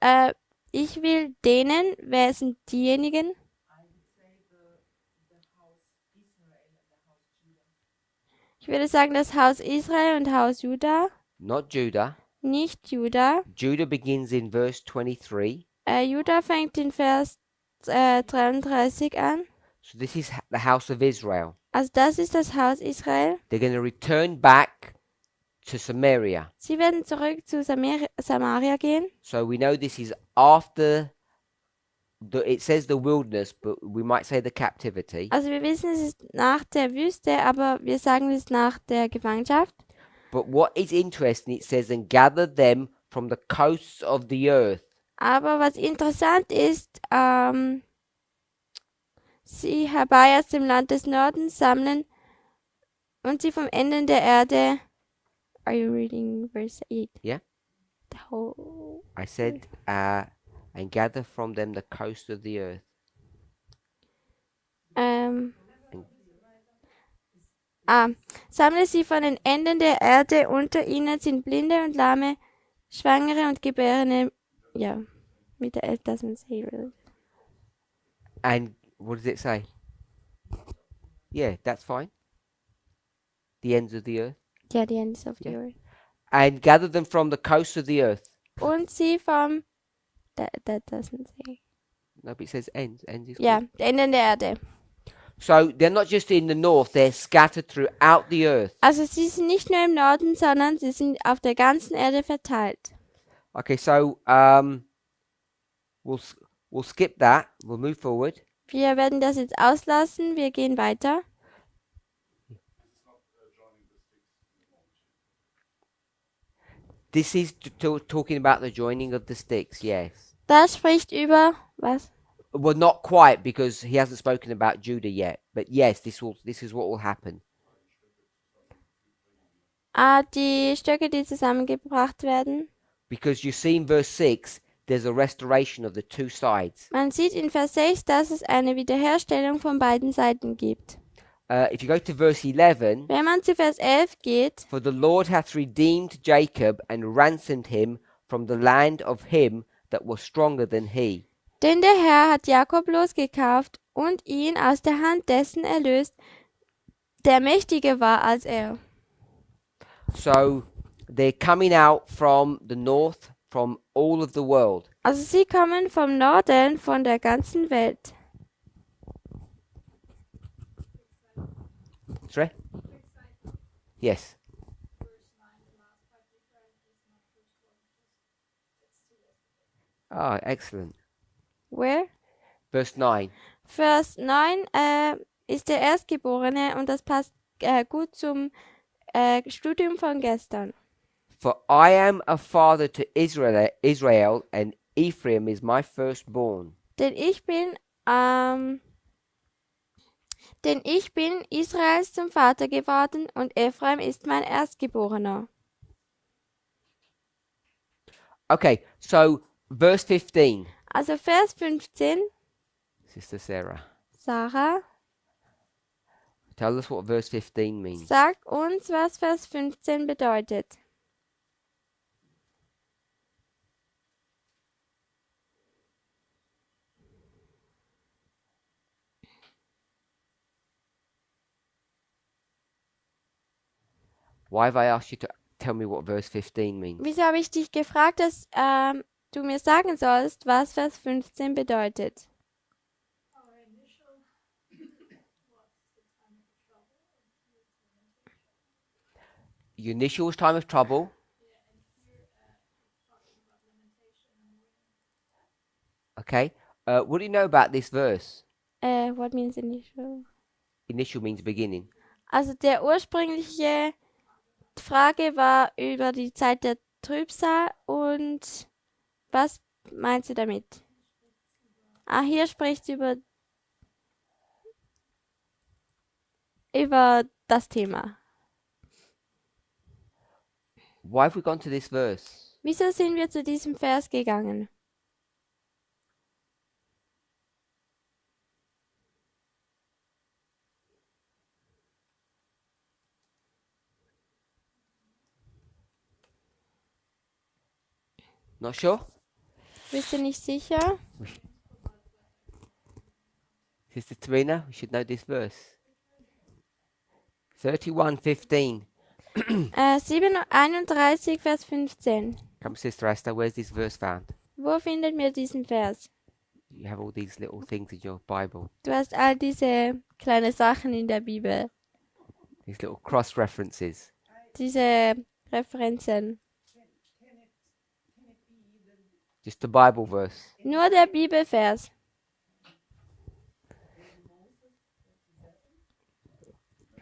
ich will denen, wer sind diejenigen? I would say the house Israel and the house Judah. Ich würde sagen, das Haus Israel und Haus Juda, Not Judah. nicht Juda. Judah begins in verse 23. Juda fängt in Vers 33 an. So this is the house of Israel. Also das ist das Haus Israel. They're going to return back to Samaria. Sie werden zurück zu Samaria gehen. So we know this is after it says the wilderness, but we might say the captivity. Also wir wissen, es ist nach der Wüste, aber wir sagen es nach der Gefangenschaft. But what is interesting, it says, and gather them from the coasts of the earth. Aber was interessant ist, sie herbei aus dem Land des Nordens sammeln und sie vom Ende der Erde. Are you reading verse 8? Yeah. The whole. I said, and gather from them the coast of the earth. Sammle sie von den Enden der Erde, unter ihnen sind Blinde und Lahme, Schwangere und Gebärende. Ja, mit der doesn't say really. And what does it say? Yeah, that's fine. The ends of the earth. Ja, the ends of the Yeah. earth. And gather them from the coast of the earth. Und sie vom... That doesn't say. No, but it says ends. Ends is Ja, good. Enden der Erde. So they're not just in the north, they're scattered throughout the earth. Also sie sind nicht nur im Norden, sondern sie sind auf der ganzen Erde verteilt. Okay, so we'll skip that. We'll move forward. Wir werden das jetzt auslassen. Wir gehen weiter. This is talking about the joining of the sticks, yes. Das spricht über was? Well, not quite, because he hasn't spoken about Judah yet. But yes, this is what will happen. Die Stöcke, die zusammengebracht werden. Because you see in verse 6, there's a restoration of the two sides. Man sieht in Vers 6, dass es eine Wiederherstellung von beiden Seiten gibt. If you go to verse 11, Wenn man zu Vers 11 geht, for the Lord hath redeemed Jacob and ransomed him from the land of him that was stronger than he. denn der Herr hat Jakob losgekauft und ihn aus der Hand dessen erlöst, der mächtiger war als er. So they're coming out from the north, from all of the world. Also sie kommen vom Norden, von der ganzen Welt. Sorry? Yes. Ah, excellent. Where? Verse 9. Vers 9 ist der Erstgeborene und das passt gut zum Studium von gestern. For I am a father to Israel, and Ephraim is my firstborn. Denn ich bin Israels zum Vater geworden und Ephraim ist mein Erstgeborener. Okay, so verse 15. Also Vers 15, Sister Sarah, Sarah, tell us what verse 15 means. sagt uns, was Vers 15 bedeutet. Why have I asked you to tell me what verse 15 means? Wieso habe ich dich gefragt, dass du mir sagen sollst, was Vers 15 bedeutet? Our initial Your initial time of trouble. Okay. What do you know about this verse? What means initial? Initial means beginning. Also der ursprüngliche Frage war über die Zeit der Trübsal und was meinst du damit? Hier spricht es über das Thema. Why have we gone to this verse? Wieso sind wir zu diesem Vers gegangen? Not sure? Bist du nicht sicher? Sister Tarina, we should know this verse. 31:15. 31, Vers 15. Come, Sister Esther, where's this verse found? Wo findet wir diesen Vers? You have all these little things in your Bible, Du hast all diese kleinen Sachen in der Bibel, these little cross references. diese Referenzen. Just the Bible verse. Nur der Bibelvers.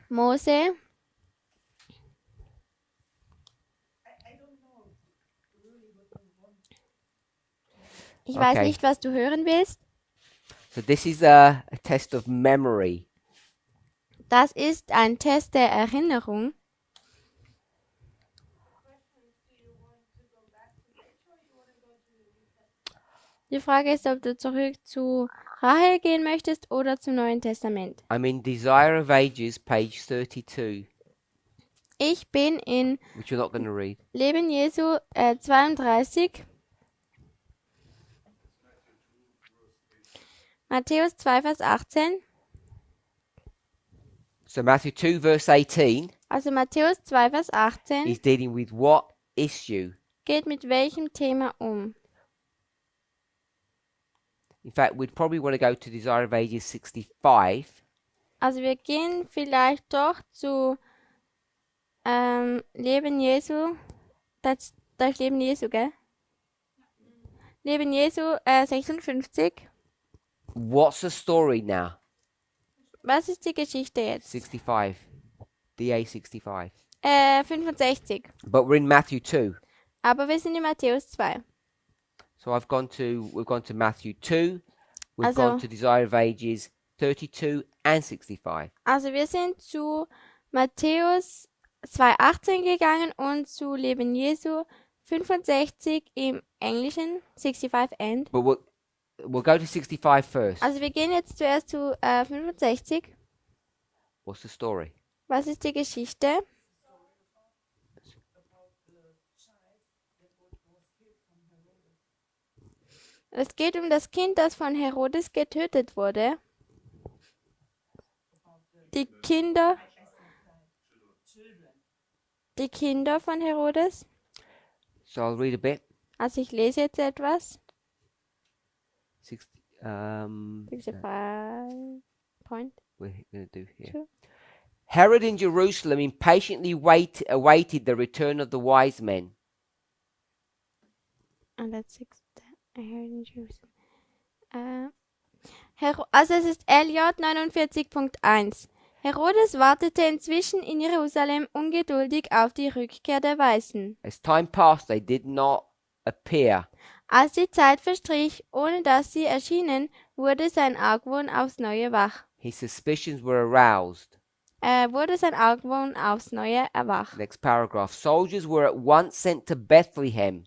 Mose, ich weiß Okay. nicht, was du hören willst. So this is a test of memory. Das ist ein Test der Erinnerung. Die Frage ist, ob du zurück zu Rahel gehen möchtest oder zum Neuen Testament. I'm in Desire of Ages, page 32, Ich bin in which you're not going to read. Leben Jesu 32. Matthäus 2, Vers 18. So Matthew 2 verse 18 Also Matthäus 2, Vers 18 is dealing with what issue? geht mit welchem Thema um? In fact, we'd probably want to go to Desire of Ages 65. Also wir gehen vielleicht doch zu Leben Jesu, das Leben Jesu, gell? Leben Jesu 56. What's the story now? Was ist die Geschichte jetzt? 65. DA 65. 65. But we're in Matthew 2. Aber wir sind in Matthäus 2. So we've gone to Matthew 2. We've Also- gone to Desire of Ages 32 and 65. Also wir sind zu Matthäus 2,18 gegangen und zu Leben Jesu 65 im Englischen, 65 and. But we'll go to 65 first. Also wir gehen jetzt zuerst zu 65. What's the story? Was ist die Geschichte? Es geht um das Kind, das von Herodes getötet wurde. Die Kinder von Herodes. So I'll read a bit. Also ich lese jetzt etwas. 60, 65 point. we're going to do here. Sure. Herod in Jerusalem impatiently awaited the return of the wise men. And that's 6. I heard in Jerusalem. Also es ist LJ 49.1. Herodes wartete inzwischen in Jerusalem ungeduldig auf die Rückkehr der Weisen. As time passed, they did not appear. Als die Zeit verstrich, ohne dass sie erschienen, wurde sein Argwohn aufs Neue wach. His suspicions were aroused. Wurde sein Argwohn aufs Neue erwacht. Next paragraph. Soldiers were at once sent to Bethlehem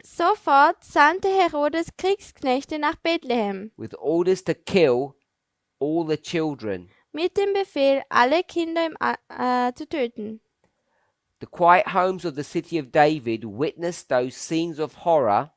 Sofort sandte Herodes Kriegsknechte nach Bethlehem with orders to kill all the children. mit dem Befehl, alle Kinder zu töten. The quiet homes of the city of David witnessed those scenes of horror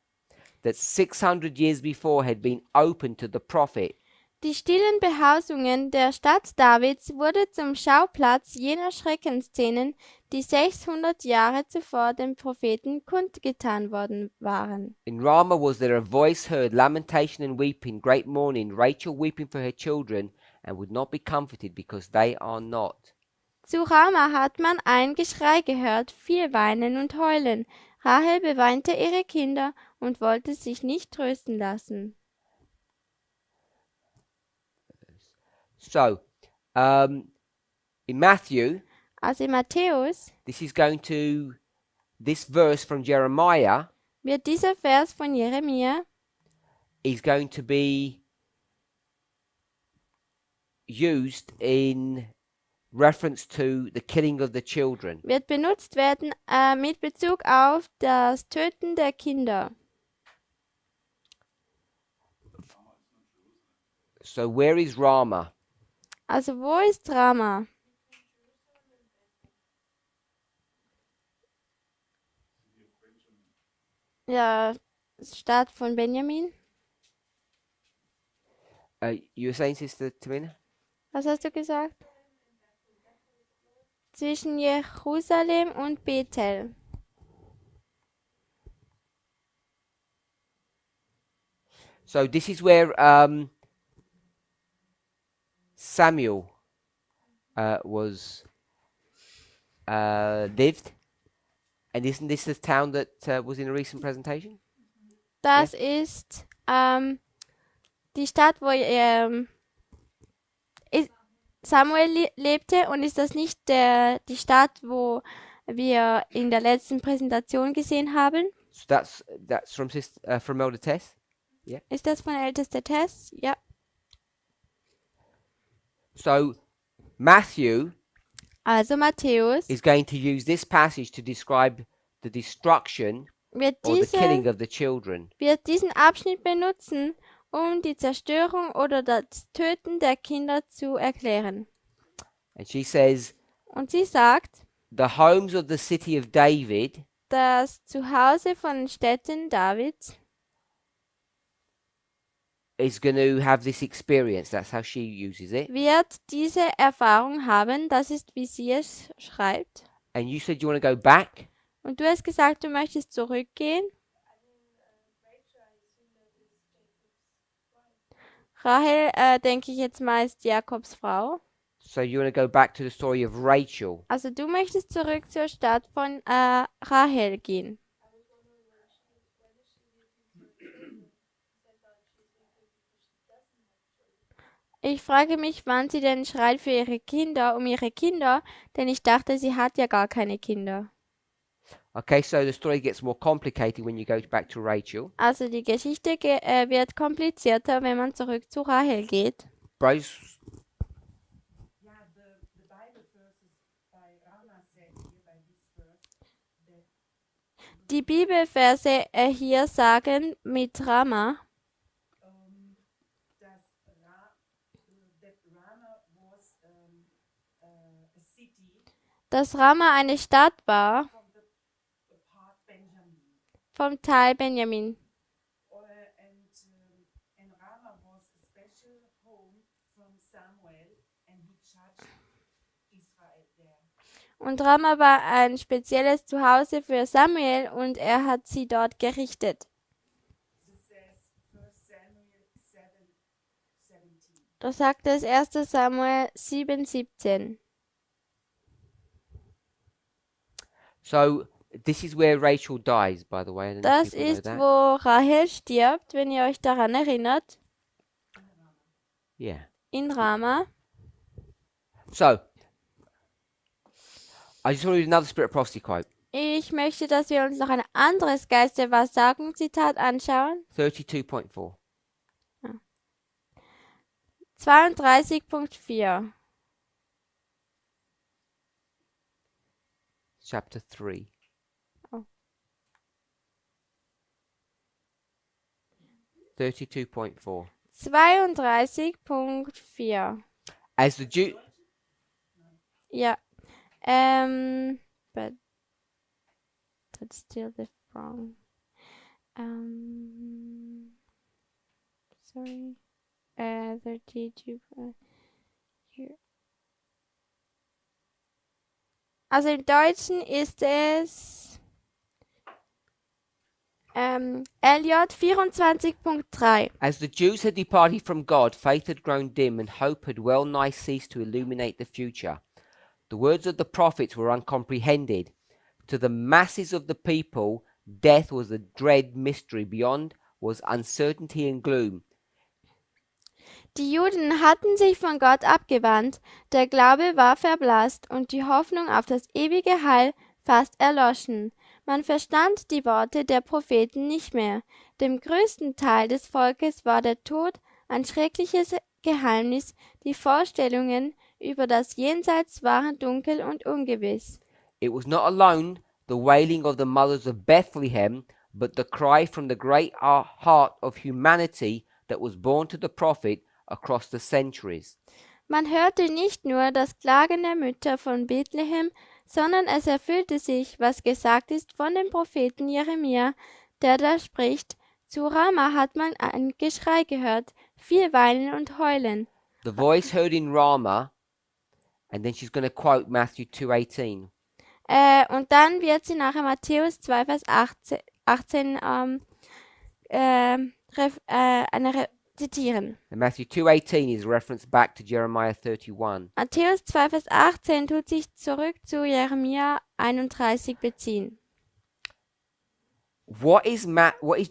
that 600 years before had been opened to the prophet. Die stillen Behausungen der Stadt Davids wurde zum Schauplatz jener Schreckensszenen, die 600 Jahre zuvor dem Propheten kundgetan worden waren. In Ramah was there a voice heard, lamentation and weeping, great mourning, Rachel weeping for her children, and would not be comforted because they are not. Zu Rama hat man ein Geschrei gehört, viel Weinen und Heulen. Rahel beweinte ihre Kinder und wollte sich nicht trösten lassen. So, in Matthew, Also in Matthäus this verse from Jeremiah wird dieser Vers von Jeremia is going to be used in reference to the killing of the children. wird benutzt werden mit Bezug auf das Töten der Kinder. So where is Ramah? Also wo ist Rama? Ja, Stadt von Benjamin. You were saying, Sister Tamina? Was hast du gesagt? Zwischen Jerusalem und Bethel. So this is where Samuel was lived, and isn't this the town that was in a recent presentation? Das ist die Stadt, wo Samuel lebte, und ist das nicht die Stadt, wo wir in der letzten Präsentation gesehen haben? So that's from Elder Tess. Ist das von Ältester Tess? Ja. So Matthew Also Matthäus is going to use this passage to describe the destruction wird, or the killing of the children. wird diesen Abschnitt benutzen, um die Zerstörung oder das Töten der Kinder zu erklären. And she says, Und sie sagt, the homes of the city of David das Zuhause von Städten Davids is going to have this experience. That's how she uses it. wird diese Erfahrung haben. Das ist, wie sie es schreibt. And you said you want to go back? Und du hast gesagt, du möchtest zurückgehen. Rahel, denke ich jetzt mal, ist Jakobs Frau. So you want to go back to the story of Rachel. Also du möchtest zurück zur Stadt von Rahel gehen. Ich frage mich, wann sie denn schreit für ihre Kinder, um ihre Kinder, denn ich dachte, sie hat ja gar keine Kinder. Okay, so the story gets more complicated when you go back to Rachel. Also die Geschichte wird komplizierter, wenn man zurück zu Rahel geht. Bryce, Yeah, the Bible verses by Rama said here by this verse that Die Bibelverse hier sagen mit Rama, that Rama was a city dass Rama eine Stadt war from the part Benjamin, vom Teil Benjamin. and Rama was a special home from Samuel, and he judged Israel there. Und Rama war ein spezielles Zuhause für Samuel und er hat sie dort gerichtet. This says 1 Samuel 7:17. Da sagt es 1. Samuel 7,17. so this is where Rachel dies, by the way. I don't know if Das people know ist, that. wo Rahel stirbt, wenn ihr euch daran erinnert, Yeah. in Rama. So, I just want to read another Spirit of Prophecy quote. Ich möchte, dass wir uns noch ein anderes Geist der Wahrsagung Zitat anschauen. 32.4. 32.4. Chapter 3. Oh. 32.4. 32.4. As the Jew... Ja. But that's still the wrong. Sorry. 32. Here. Also im Deutschen ist es Elliot 24.3. As the Jews had departed from God, faith had grown dim, and hope had well nigh ceased to illuminate the future. The words of the prophets were uncomprehended. To the masses of the people, death was a dread mystery. Beyond was uncertainty and gloom. Die Juden hatten sich von Gott abgewandt, der Glaube war verblasst und die Hoffnung auf das ewige Heil fast erloschen. Man verstand die Worte der Propheten nicht mehr. Dem größten Teil des Volkes war der Tod ein schreckliches Geheimnis, die Vorstellungen über das Jenseits waren dunkel und ungewiss. It was not alone the wailing of the mothers of Bethlehem, but the cry from the great heart of humanity that was born to the prophet across the centuries. Man hörte nicht nur das Klagen der Mütter von Bethlehem, sondern es erfüllte sich, was gesagt ist von dem Propheten Jeremia, der da spricht: Zu Rama hat man ein Geschrei gehört, viel Weinen und Heulen. The voice heard in Ramah, and then she's going to quote Matthew 2:18. Und dann wird sie nachher Matthäus 2, Vers 18 zitieren. And Matthew 2:18 is a reference back to Jeremiah 31. Matthäus 2, Vers 18 tut sich zurück zu Jeremia 31 beziehen. What is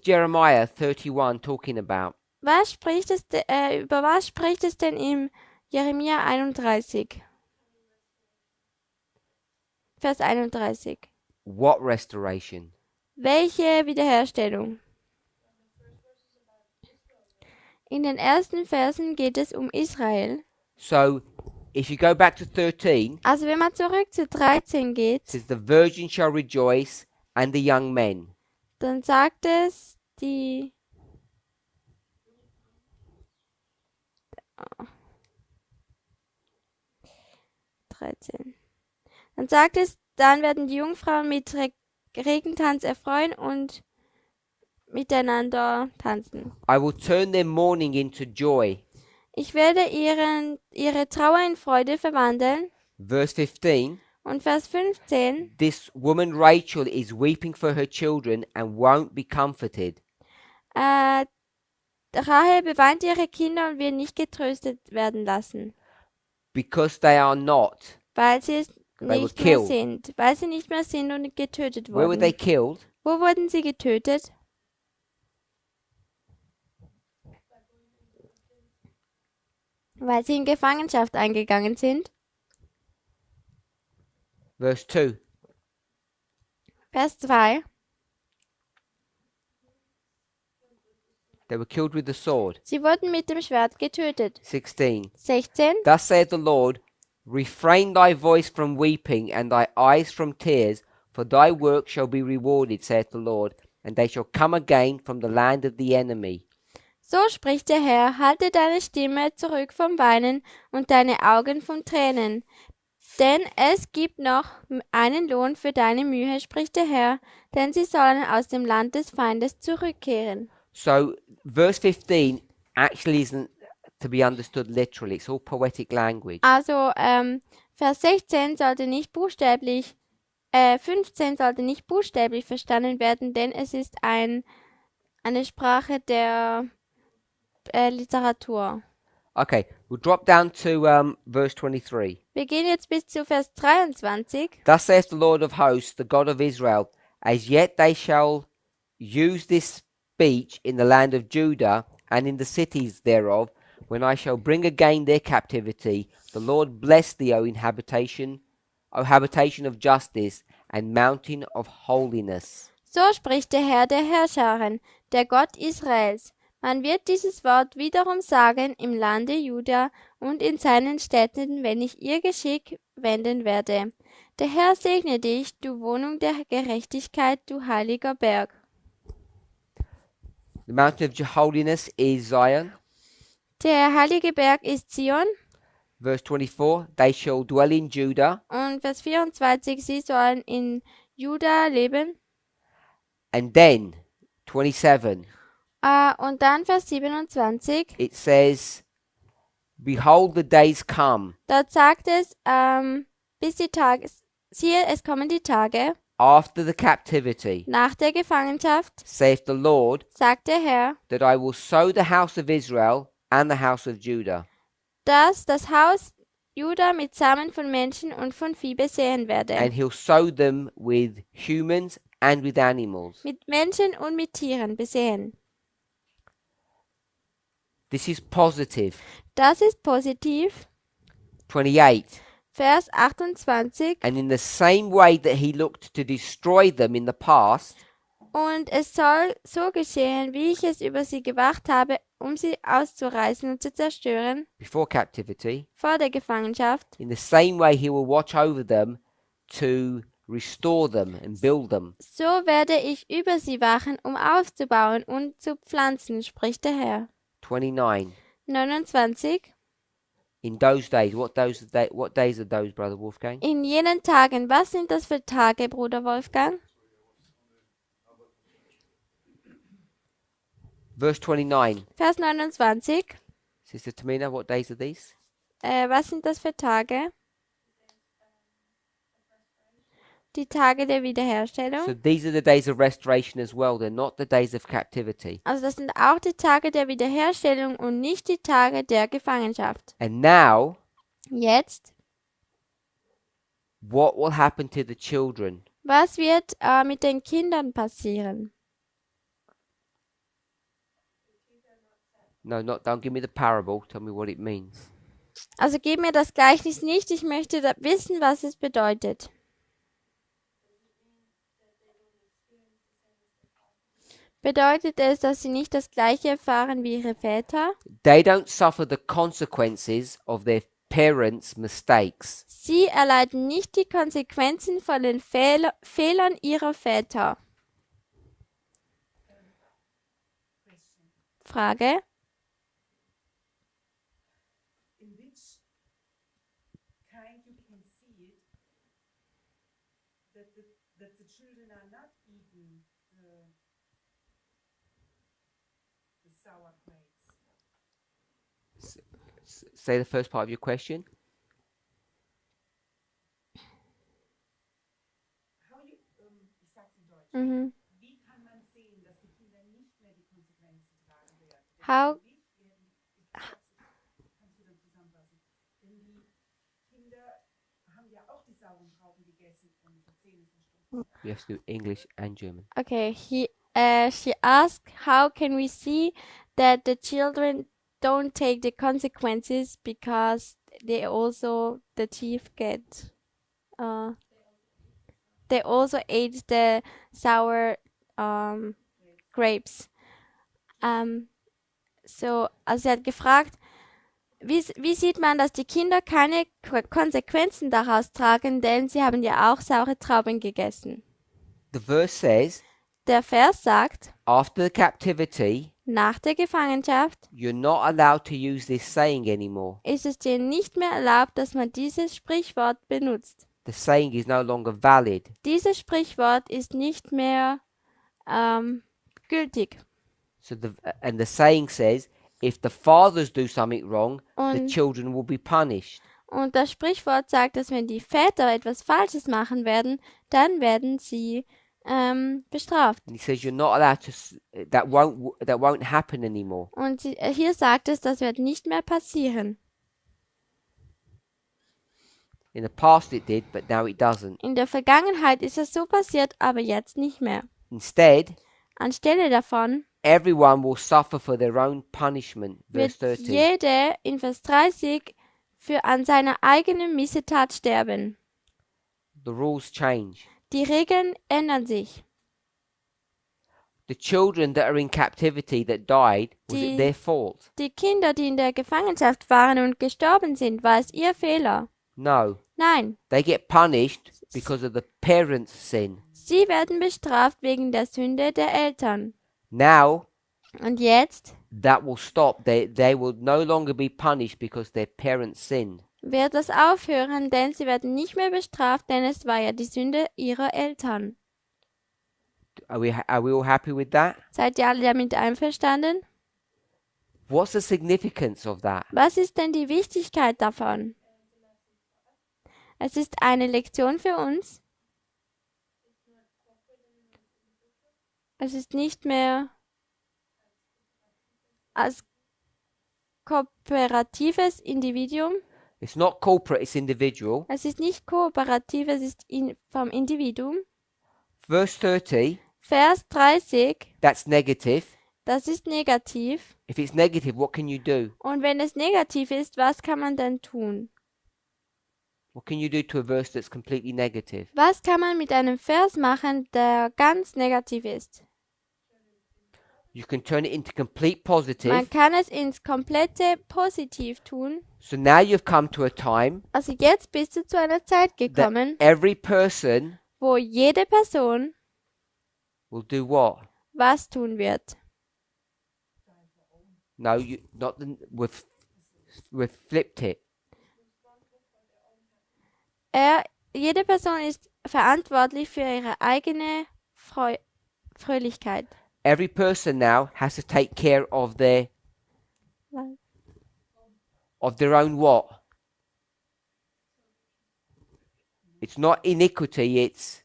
Jeremiah 31 talking about? Über was spricht es denn im Jeremia 31? Vers 31. What restoration? Welche Wiederherstellung? In den ersten Versen geht es um Israel. So, if you go back to 13, Also wenn man zurück zu 13 geht, it says the virgin shall rejoice and the young men. dann sagt es die 13. Dann sagt es, dann werden die Jungfrauen mit Regentanz erfreuen und miteinander tanzen. I will turn their mourning into joy. Ich werde ihre Trauer in Freude verwandeln. Verse 15. Und Vers 15. This woman Rachel is weeping for her children and won't be comforted. Rahel beweint ihre Kinder und wird nicht getröstet werden lassen, Because they are not. weil sie es They were nicht mehr killed. sind, weil sie nicht mehr sind und getötet Where were they wurden. killed? Wo wurden sie getötet? Weil sie in Gefangenschaft eingegangen sind. Verse 2. Vers 2. They were killed with the sword. Sie wurden mit dem Schwert getötet. 16. 16. Thus saith the Lord, refrain thy voice from weeping and thy eyes from tears, for thy work shall be rewarded, saith the Lord, and they shall come again from the land of the enemy. So spricht der Herr, halte deine Stimme zurück vom Weinen und deine Augen vom Tränen. Denn es gibt noch einen Lohn für deine Mühe, spricht der Herr, denn sie sollen aus dem Land des Feindes zurückkehren. So, verse 15 actually isn't to be understood literally. It's all poetic language. Also, Vers 16 sollte nicht buchstäblich, 15 sollte nicht buchstäblich verstanden werden, denn es ist eine Sprache der Literatur. Okay, we'll drop down to verse 23. Wir gehen jetzt bis zu Vers 23. Thus saith the Lord of hosts, the God of Israel, as yet they shall use this speech in the land of Judah and in the cities thereof, when I shall bring again their captivity. The Lord bless thee, O habitation of justice and mountain of holiness. So spricht der Herr der Herrscharen, der Gott Israels. Man wird dieses Wort wiederum sagen im Lande Juda und in seinen Städten, wenn ich ihr Geschick wenden werde. Der Herr segne dich, du Wohnung der Gerechtigkeit, du heiliger Berg. The mountain of holiness is Zion. Der heilige Berg ist Zion. Verse 24, they shall dwell in Judah. Und Vers 24, sie sollen in Juda leben. And then, 27, Und dann Vers 27, it says, behold, the days come dort sagt es, bis die Tage, siehe, es kommen die Tage after the captivity, nach der Gefangenschaft, saith the Lord, sagt der Herr, that I will sow the house of Israel and the house of Judah. dass das Haus Juda mit Samen von Menschen und von Vieh besehen werde. And he'll sow them with humans and with animals. Mit Menschen und mit Tieren besehen. This is positive. Das ist positiv. 28. Vers 28. And in the same way that he looked to destroy them in the past, Und es soll so geschehen, wie ich es über sie gewacht habe, um sie auszureißen und zu zerstören, before captivity, vor der Gefangenschaft. in the same way he will watch over them to restore them and build them. So werde ich über sie wachen, um aufzubauen und zu pflanzen, spricht der Herr. 29. 29. In those days, what days are those, Brother Wolfgang? In jenen Tagen, was sind das für Tage, Bruder Wolfgang? Verse 29. Vers 29. Sister Tamina, what days are these? Was sind das für Tage? Die Tage der Wiederherstellung. So these are the days of restoration as well. They're not the days of captivity. Also das sind auch die Tage der Wiederherstellung und nicht die Tage der Gefangenschaft. And now, Jetzt, what will happen to the children? was wird mit den Kindern passieren? No, don't give me the parable. Tell me what it means. Also gib mir das Gleichnis nicht, ich möchte wissen, was es bedeutet. Bedeutet es, dass sie nicht das Gleiche erfahren wie ihre Väter? They don't suffer the consequences of their parents' mistakes. Sie erleiden nicht die Konsequenzen von den Fehlern ihrer Väter. Frage. In which kind you can see it that the children are not eaten Say the first part of your question. Ich sag's in Deutsch. Mhm. Wie kann man sehen, dass die Kinder nicht mehr die Konsequenzen tragen werden? How Kannst du dann zusammenfassen? Denn die Kinder haben ja auch die sauren Trauben gegessen und die Zähne verstoßen. You have to do English and German. Okay, she asked, how can we see that the children don't take the consequences because the thief they also ate the sour grapes. Also sie hat gefragt, wie sieht man, dass die Kinder keine Konsequenzen daraus tragen, denn sie haben ja auch saure Trauben gegessen. The verse says, Der Vers sagt, after the captivity, nach der Gefangenschaft you're not allowed to use this saying anymore. ist es dir nicht mehr erlaubt, dass man dieses Sprichwort benutzt. The saying is no longer valid. Dieses Sprichwort ist nicht mehr gültig. So the saying says, if the fathers do something wrong, the Und, children will be punished. und das Sprichwort sagt, dass wenn die Väter etwas Falsches machen werden, dann werden sie bestraft. And he says you're not allowed to. That won't happen anymore. Und hier sagt es, das wird nicht mehr passieren. In the past it did, but now it doesn't. In der Vergangenheit ist es so passiert, aber jetzt nicht mehr. Instead, Anstelle davon everyone will suffer for their own punishment. wird Verse 13. jeder in Vers 30 an seiner eigenen Missetat sterben. The rules change. Die Regeln ändern sich. The children that are in captivity that died, was Die- it their fault? Die Kinder, die in der Gefangenschaft waren und gestorben sind, war es ihr Fehler? No. Nein, They get punished because of the parents' sin. sie werden bestraft wegen der Sünde der Eltern. Now, Und jetzt that will stop. They will no longer be punished because their parents sinned. wird das aufhören, denn sie werden nicht mehr bestraft, denn es war ja die Sünde ihrer Eltern. Are we all happy with that? Seid ihr alle damit einverstanden? What's the significance of that? Was ist denn die Wichtigkeit davon? Es ist eine Lektion für uns. Es ist nicht mehr als kooperatives Individuum. It's not corporate, it's individual. Es ist nicht kooperativ, es ist vom Individuum. Verse 30, Vers 30, that's negative. das ist negativ. If it's negative, what can you do? Und wenn es negativ ist, was kann man denn tun? What can you do to a verse that's completely negative? Was kann man mit einem Vers machen, der ganz negativ ist? You can turn it into complete Man positive. kann es ins komplette Positiv tun. So now you've come to a time Also jetzt bist du zu einer Zeit gekommen, that every person wo jede Person will do what? was tun wird. No, we've flipped it. Jede Person ist verantwortlich für ihre eigene Fröhlichkeit. Every person now has to take care of their own what? It's not iniquity, it's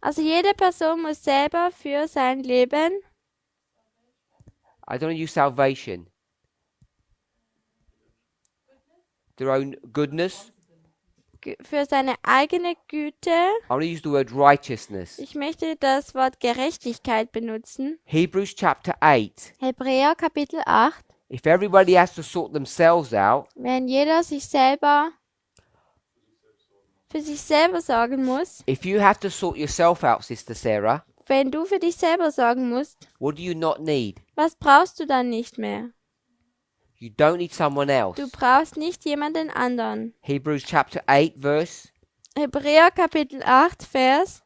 Also jede Person muss selber für sein Leben, I don't use salvation. Their own goodness. für seine eigene Güte. I want to use the word righteousness. Ich möchte das Wort Gerechtigkeit benutzen. Hebrews chapter 8. Hebräer Kapitel 8. If everybody has to sort themselves out, Wenn jeder sich selber für sich selber sorgen muss, if you have to sort yourself out, Sister Sarah, wenn du für dich selber sorgen musst, what do you not need? was brauchst du dann nicht mehr? You don't need someone else. Du brauchst nicht jemanden anderen. Hebrews chapter 8 verse. Hebräer Kapitel 8, Vers.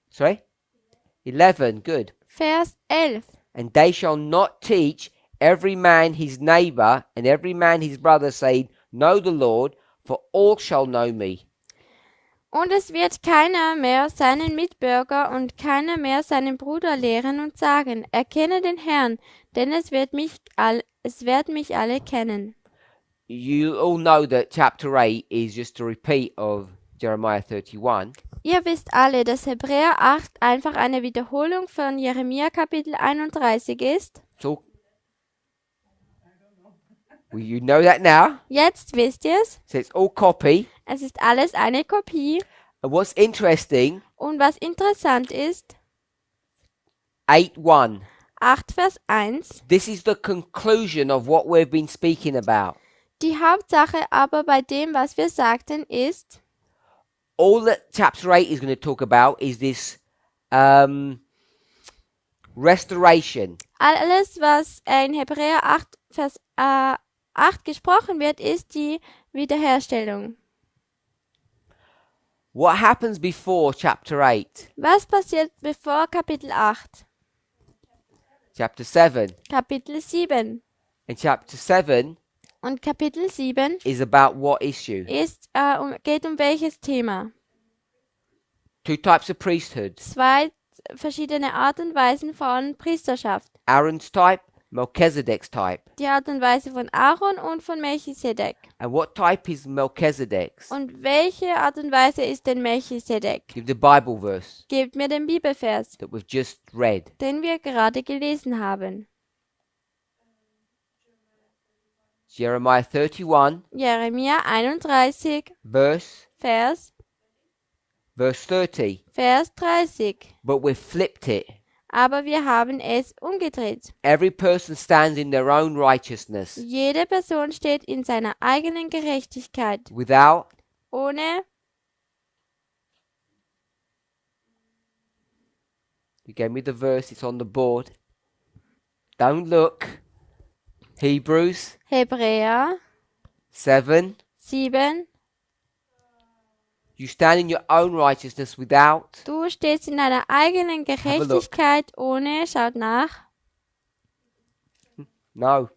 Sorry? 11, good. Vers 11. And they shall not teach every man his neighbor and every man his brother, saying, Know the Lord, for all shall know me. Und es wird keiner mehr seinen Mitbürger und keiner mehr seinen Bruder lehren und sagen, erkenne den Herrn, denn es werden mich alle kennen. You all know that chapter 8 is just a repeat of Jeremiah 31. Ihr wisst alle, dass Hebräer 8 einfach eine Wiederholung von Jeremia Kapitel 31 ist. So, well, you know that now. Jetzt wisst ihr es. So it's all copy. Es ist alles eine Kopie. And what's interesting, Und was interessant ist, 8:1. 8 Vers 1, This is the conclusion of what we've been speaking about. die Hauptsache aber bei dem, was wir sagten, ist, All that chapter 8 is going to talk about is this restoration. alles, was in Hebräer 8 Vers 8 gesprochen wird, ist die Wiederherstellung. What happens before chapter 8? Was passiert bevor Kapitel 8? Chapter 7. Kapitel 7. And chapter 7 Und Kapitel 7 is about what issue? geht um welches Thema? Two types of priesthood. 2 verschiedene Art und Weisen von Priesterschaft. Aaron's type, Melchizedek's type. Die Art und Weise von Aaron und von Melchisedek. And what type is Melchizedek's? Und welche Art und Weise ist denn Melchisedek? Give the Bible verse Gebt mir den Bibelvers, that we've just read. den wir gerade gelesen haben. Jeremiah 31, Jeremia 31, verse Vers 30. 30. But we've flipped it. Aber wir haben es umgedreht. Every person stands in their own righteousness Jede Person steht in seiner eigenen Gerechtigkeit, without. ohne, You gave me the verse, it's on the board. Don't look. Hebrews Hebräer 7. 7. You stand in your own righteousness without. Du stehst in deiner eigenen Gerechtigkeit, ohne, schaut nach. No.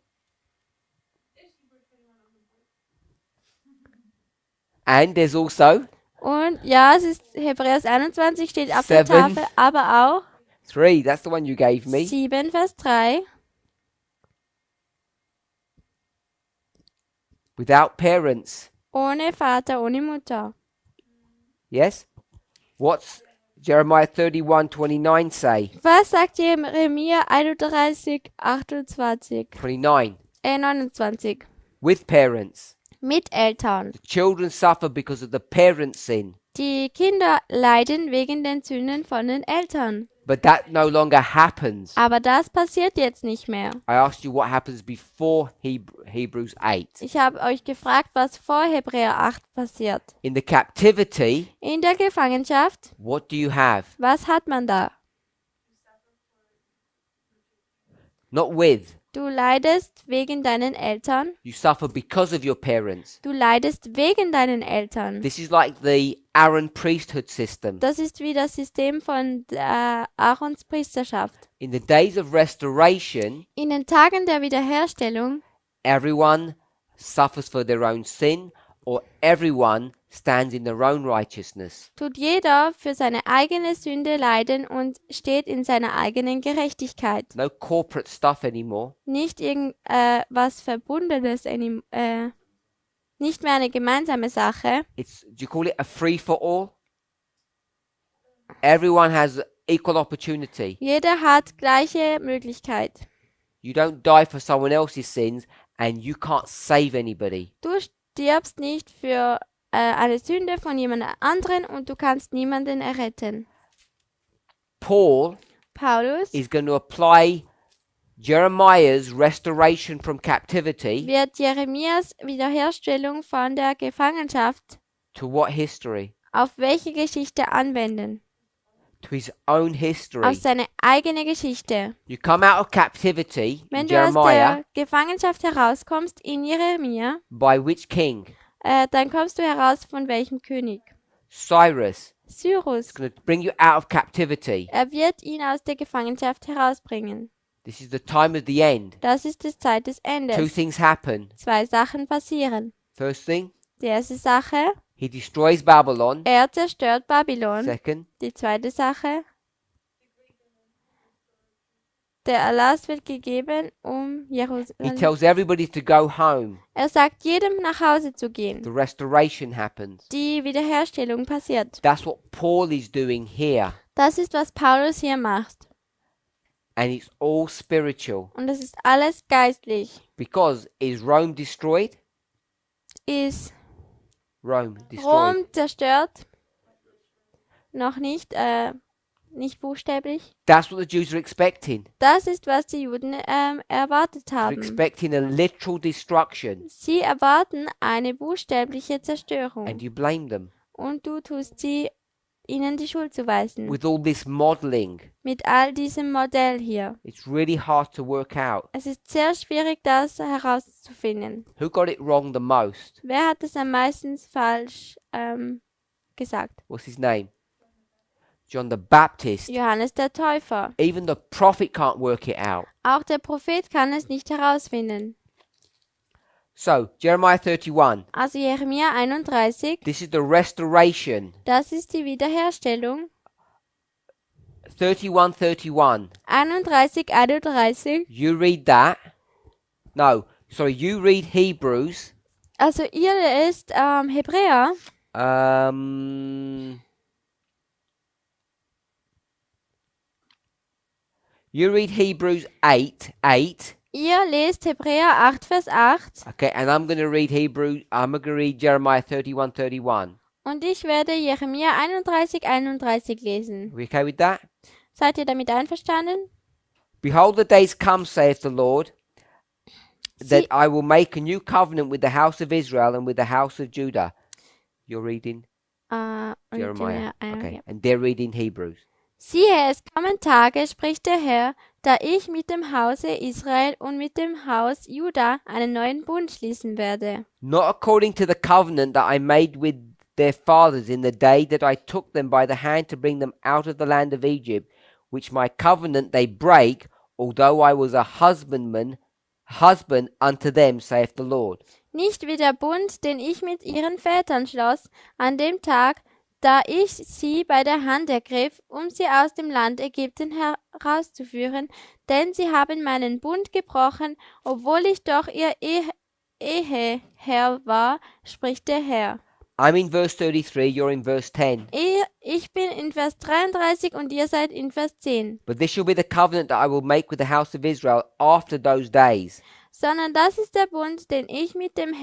And there's also Und ja, es ist Hebräer 21 steht auf der 7. Tafel, aber auch 3. That's the one you gave me. 7 Vers 3. Without parents. Ohne Vater, ohne Mutter. Yes? What's Jeremiah 31:29 say? Was sagt Jeremia 31, 28? 29. 29. With parents. Mit Eltern. The children suffer because of the parents' sin. Die Kinder leiden wegen den Sünden von den Eltern. But that no longer happens. Aber das passiert jetzt nicht mehr. I asked you what happens before Hebrews 8. Ich habe euch gefragt, was vor Hebräer 8 passiert. In the captivity, In der Gefangenschaft, what do you have? was hat man da? Not with. Du leidest wegen deinen Eltern. You suffer because of your parents. Du leidest wegen deinen Eltern. This is like the Aaron priesthood system. Das ist wie das System von Aarons Priesterschaft. In the days of restoration, In den Tagen der Wiederherstellung everyone suffers for their own sin, or everyone stands in their own righteousness. tut jeder für seine eigene Sünde leiden und steht in seiner eigenen Gerechtigkeit. No corporate stuff anymore. Nicht was Verbundenes, nicht mehr eine gemeinsame Sache. Do you call it a free for all? Everyone has equal opportunity. Jeder hat gleiche Möglichkeit. You don't die for someone else's sins and you can't save anybody. Du stirbst nicht für eine Sünde von jemand anderen und du kannst niemanden erretten. Paul Paulus is going to apply Jeremiah's restoration from captivity wird Jeremias Wiederherstellung von der Gefangenschaft to what history? auf welche Geschichte anwenden? To his own history. Auf seine eigene Geschichte. You come out of captivity Wenn in du aus Jeremiah der Gefangenschaft herauskommst in Jeremia, by which king? dann kommst du heraus von welchem König? Cyrus. Cyrus. It's going to bring you out of captivity. Er wird ihn aus der Gefangenschaft herausbringen. This is the time of the end. Das ist die Zeit des Two Endes. things happen. 2 Sachen passieren. First thing, Die erste Sache, he destroys Babylon. er zerstört Babylon. Second, Die zweite Sache, der Erlass wird gegeben, um he Jerusalem. tells everybody to go home. Er sagt jedem, nach Hause zu gehen. The restoration happens. Die Wiederherstellung passiert. That's what Paul is doing here. Das ist, was Paulus hier macht. And it's all spiritual. Und es ist alles geistlich. Because is Rome destroyed? Ist Rome destroyed. Rom zerstört? Noch nicht, nicht buchstäblich. That's what the Jews are expecting. Das ist, was die Juden erwartet They're haben. expecting a literal destruction. Sie erwarten eine buchstäbliche Zerstörung. And you blame them. Und du tust sie, ihnen die Schuld zuweisen. With all this modeling, Mit all diesem Modell hier. it's really hard to work out. Es ist sehr schwierig, das herauszufinden. Who got it wrong the most? Wer hat es am meisten falsch gesagt? What's his name? John the Baptist. Johannes der Täufer. Even the prophet can't work it out. Auch der Prophet kann es nicht herausfinden. So, Jeremiah 31. Also Jeremia 31, This is the restoration. das ist die Wiederherstellung. 31, 31. 31, 31. You read that. No, sorry, you read Hebrews. Also ihr lest Hebräer. You read Hebrews 8, 8. Ihr lest Hebräer 8, Vers 8. Okay, and I'm going to read I'm going to read Jeremiah 31, 31. Und ich werde Jeremia 31, 31 lesen. Are we okay with that? Seid ihr damit einverstanden? Behold, the days come, saith the Lord, that Sie, I will make a new covenant with the house of Israel and with the house of Judah. You're reading und Jeremiah. ja. Okay, and they're reading Hebrews. Siehe, es kommen Tage, spricht der Herr, da ich mit dem Hause Israel und mit dem Haus Juda einen neuen Bund schließen werde. Not according to the covenant that I made with their fathers in the day that I took them by the hand to bring them out of the land of Egypt, which my covenant they break, although I was a husband unto them, saith the Lord. Nicht wie der Bund, den ich mit ihren Vätern schloss, an dem Tag, da ich sie bei der Hand ergriff, um sie aus dem Land Ägypten herauszuführen, denn sie haben meinen Bund gebrochen, obwohl ich doch ihr Eheherr war, spricht der Herr. I'm in verse 33, you're in verse 10. Ich bin in Vers 33 und ihr seid in Vers 10. But this shall be the covenant that I will make with the house of Israel after those days. Sondern das ist der Bund, den ich mit dem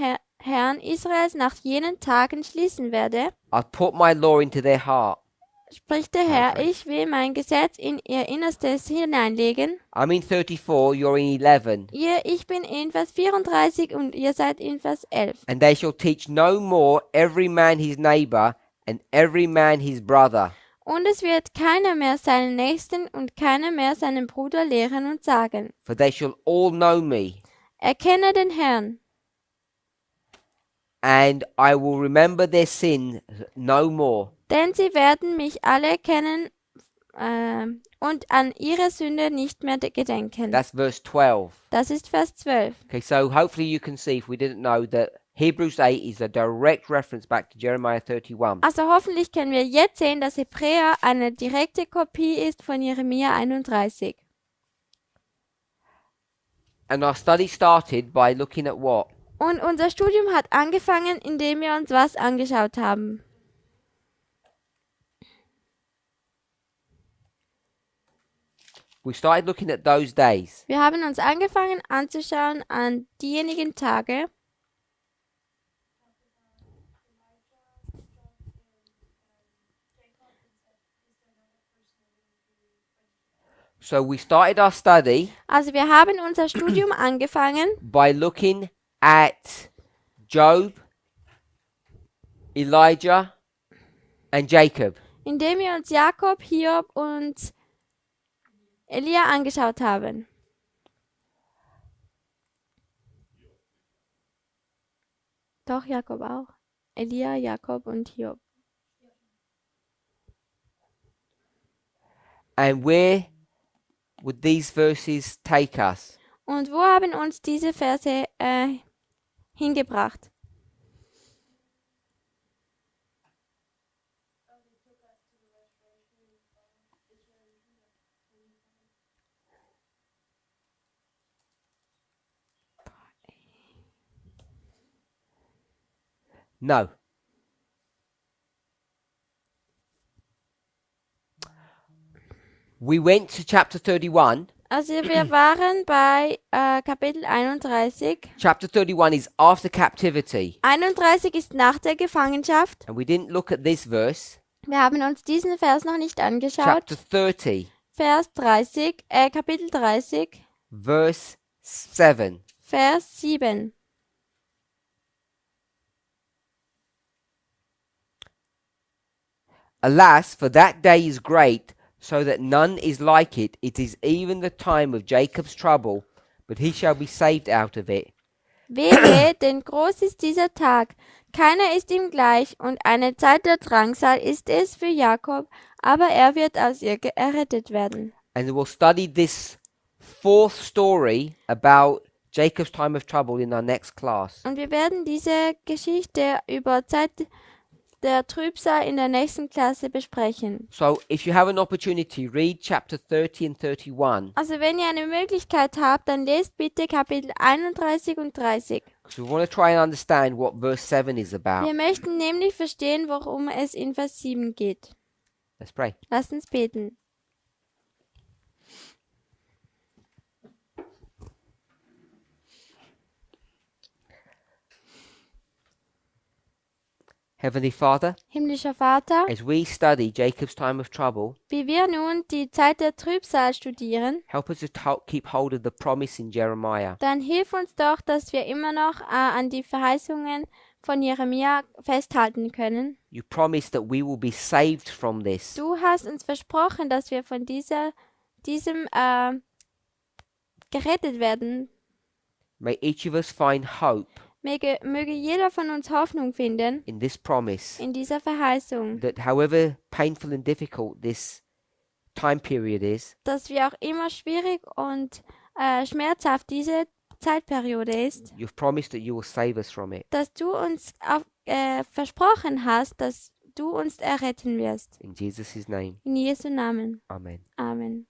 Herrn Israels nach jenen Tagen schließen werde, I'll put my law into their heart. spricht der Herr, ich will mein Gesetz in ihr Innerstes hineinlegen. I'm in 34, you're in 11. Ich bin in Vers 34 und ihr seid in Vers 11. And they shall teach no more every man his neighbor and every man his brother. Und es wird keiner mehr seinen Nächsten und keiner mehr seinen Bruder lehren und sagen, For they shall all know me, erkenne den Herrn, and I will remember their sin no more. denn sie werden mich alle kennen und an ihre Sünde nicht mehr gedenken. That's verse 12. Das ist Vers 12. Okay, so hopefully you can see, if we didn't know, that Hebrews 8 is a direct reference back to Jeremiah 31. Also hoffentlich können wir jetzt sehen, dass Hebräer eine direkte Kopie ist von Jeremia 31. And our study started by looking at what? Und unser Studium hat angefangen, indem wir uns was angeschaut haben. We started looking at those days. Wir haben uns angefangen anzuschauen an diejenigen Tage, So we started our study also wir haben unser Studium angefangen, by looking at Job, Elijah, and Jacob. indem wir uns Jakob, Hiob und Elia angeschaut haben. Doch, Jakob auch. Elia, Jakob und Hiob. And we're would these verses take us? Und wo haben uns diese Verse hingebracht? No. We went to chapter 31. Also wir waren bei Kapitel 31. Chapter 31 is after captivity. 31 ist nach der Gefangenschaft. And we didn't look at this verse. Wir haben uns diesen Vers noch nicht angeschaut. Chapter 30, Kapitel 30, verse 7. Vers 7. Alas, for that day is great, so that none is like it. It is even the time of Jacob's trouble, but he shall be saved out of it. Wehe, denn groß ist dieser Tag. Keiner ist ihm gleich, und eine Zeit der Drangsal ist es für Jakob, aber er wird aus ihr errettet werden. And we'll study this fourth story about Jacob's time of trouble in our next class. Und wir werden diese Geschichte über Zeit der Trübsal in der nächsten Klasse besprechen. So if you have an opportunity, read chapter 30 and 31. Also wenn ihr eine Möglichkeit habt, dann lest bitte Kapitel 31 und 30. Because we want to try and understand what verse 7 is about. Wir möchten nämlich verstehen, worum es in Vers 7 geht. Let's pray. Lasst uns beten. Heavenly Father, Himmlischer Vater, as we study Jacob's time of trouble, wie wir nun die Zeit der Trübsal studieren, help us to keep hold of the promise in Jeremiah. dann hilf uns doch, dass wir immer noch an die Verheißungen von Jeremia festhalten können. You promise that we will be saved from this. Du hast uns versprochen, dass wir von diesem gerettet werden. May each of us find hope Möge jeder von uns Hoffnung finden in this promise in dieser Verheißung, that however painful and difficult this time period is, dass wir auch immer schwierig und schmerzhaft diese Zeitperiode ist, you've promised that you will save us from it. dass du uns versprochen hast, dass du uns erretten wirst. In Jesus' name, In Jesu Namen. amen. Amen.